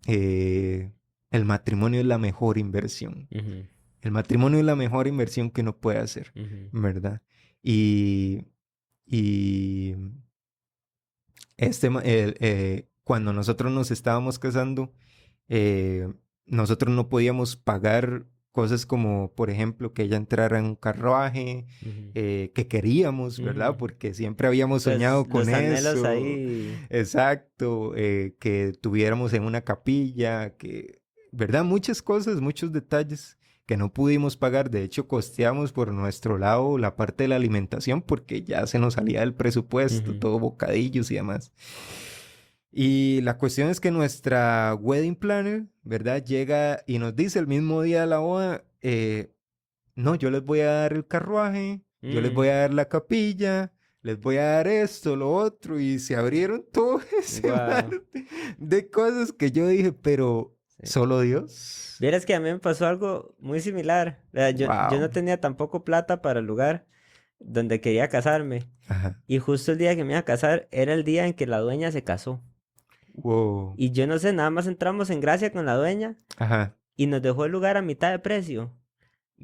el matrimonio es la mejor inversión. El matrimonio es la mejor inversión que uno puede hacer, ¿verdad? Y cuando nosotros nos estábamos casando, nosotros no podíamos pagar cosas como, por ejemplo, que ella entrara en un carruaje, que queríamos, ¿verdad? Porque siempre habíamos soñado con eso. Ahí... Exacto, que tuviéramos en una capilla, que, ¿verdad? Muchas cosas, muchos detalles que no pudimos pagar. De hecho, costeamos por nuestro lado la parte de la alimentación porque ya se nos salía del presupuesto, todo bocadillos y demás. Y la cuestión es que nuestra wedding planner, ¿verdad? Llega y nos dice el mismo día de la boda, no, yo les voy a dar el carruaje, yo les voy a dar la capilla, les voy a dar esto, lo otro, y se abrieron todo ese mar de cosas que yo dije, pero ¿solo Dios? Vieras que a mí me pasó algo muy similar. Yo no tenía tampoco plata para el lugar donde quería casarme. Y justo el día que me iba a casar era el día en que la dueña se casó. Wow. Y yo no sé, nada más entramos en gracia con la dueña y nos dejó el lugar a mitad de precio.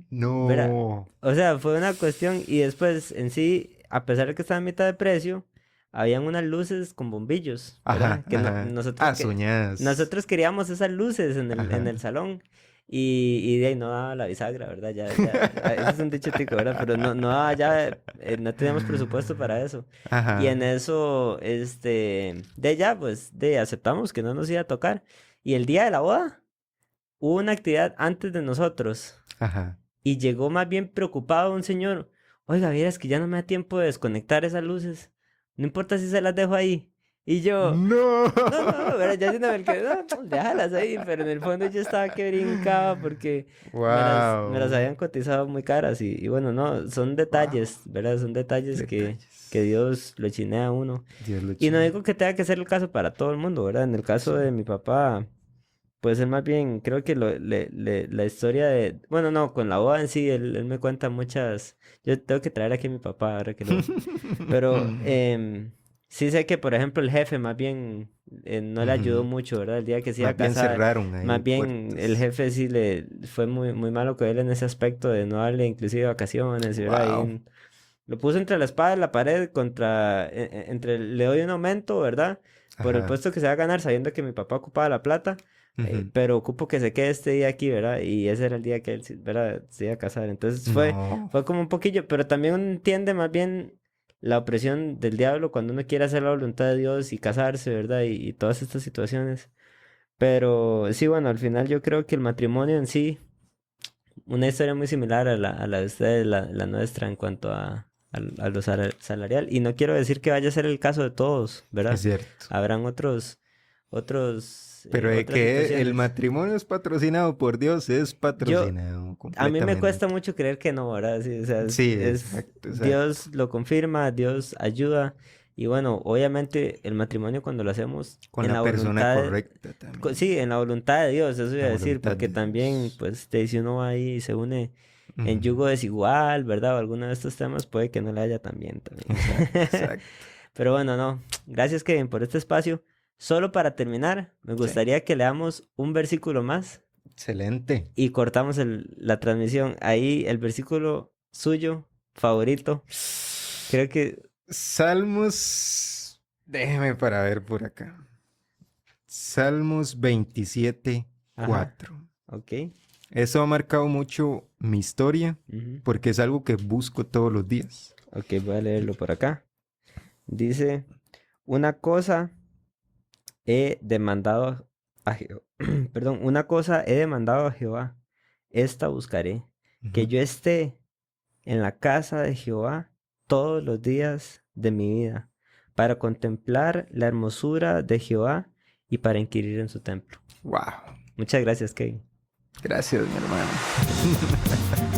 No. ¿Verdad? O sea, fue una cuestión y después en sí, a pesar de que estaba a mitad de precio, habían unas luces con bombillos, ¿verdad? Nosotros queríamos esas luces en el salón y de ahí no daba la bisagra, ¿verdad? Ya, eso es un dicho tico, ¿verdad? Pero no daba ya, no teníamos presupuesto para eso. Y en eso, pues, aceptamos que no nos iba a tocar. Y el día de la boda, hubo una actividad antes de nosotros. Y llegó más bien preocupado un señor, oiga, vieras que ya no me da tiempo de desconectar esas luces. No importa si se las dejo ahí. Y yo... No, pero ya siendo el que... No, déjalas ahí. Pero en el fondo yo estaba que brincaba porque me las habían cotizado muy caras. Y bueno, no, son detalles, ¿verdad? Son detalles que Dios lo chinea a uno. Y no digo que tenga que ser el caso para todo el mundo, ¿verdad? En el caso de mi papá, pues él más bien, creo que la historia de... Bueno, no, con la boda en sí, él me cuenta muchas... Yo tengo que traer aquí a mi papá ahora que lo... Pero sí sé que, por ejemplo, el jefe más bien no le ayudó mucho, ¿verdad? El día que se iba a casar, cerraron ahí más bien el jefe sí le fue muy, muy malo con él en ese aspecto de no darle inclusive vacaciones, ¿verdad? Y lo puso entre la espada y la pared le doy un aumento, ¿verdad? Por el puesto que se va a ganar sabiendo que mi papá ocupaba la plata. Pero ocupo que se quede este día aquí, ¿verdad? Y ese era el día que él, ¿verdad? Se iba a casar. Entonces fue como un poquillo, pero también uno entiende más bien la opresión del diablo cuando uno quiere hacer la voluntad de Dios y casarse, ¿verdad? Y todas estas situaciones. Pero sí, bueno, al final yo creo que el matrimonio en sí, una historia muy similar a la de ustedes, la nuestra en cuanto a lo salarial. Y no quiero decir que vaya a ser el caso de todos, ¿verdad? Es cierto. Habrán otros pero de que el matrimonio es patrocinado por Dios, es patrocinado completamente. A mí me cuesta mucho creer que no, ¿verdad? Sí, o sea, exacto. Dios lo confirma, Dios ayuda Y bueno, obviamente el matrimonio cuando lo hacemos Con en la la persona voluntad, correcta también. sí, en la voluntad de Dios, eso iba La a decir, voluntad porque de también, Dios. pues, si uno va ahí y se une en Ujú. yugo desigual, ¿verdad? O alguno de estos temas puede que no le haya tan bien también. Exacto, exacto. Pero bueno, no. Gracias, Kevin, por este espacio. Solo para terminar, me Sí. gustaría que leamos un versículo más Excelente. y cortamos la transmisión. Ahí el versículo suyo, favorito. Creo que... Salmos. Déjeme para ver por acá. Salmos 27, Ajá, 4. ok. Eso ha marcado mucho mi historia Ujú. porque es algo que busco todos los días. Ok, voy a leerlo por acá. Dice, una cosa he demandado a Jehová. Perdón, una cosa he demandado a Jehová. Esta buscaré. Que Ujú. yo esté en la casa de Jehová todos los días de mi vida, para contemplar la hermosura de Jehová y para inquirir en su templo. Wow. Muchas gracias, Kevin. Gracias, mi hermano.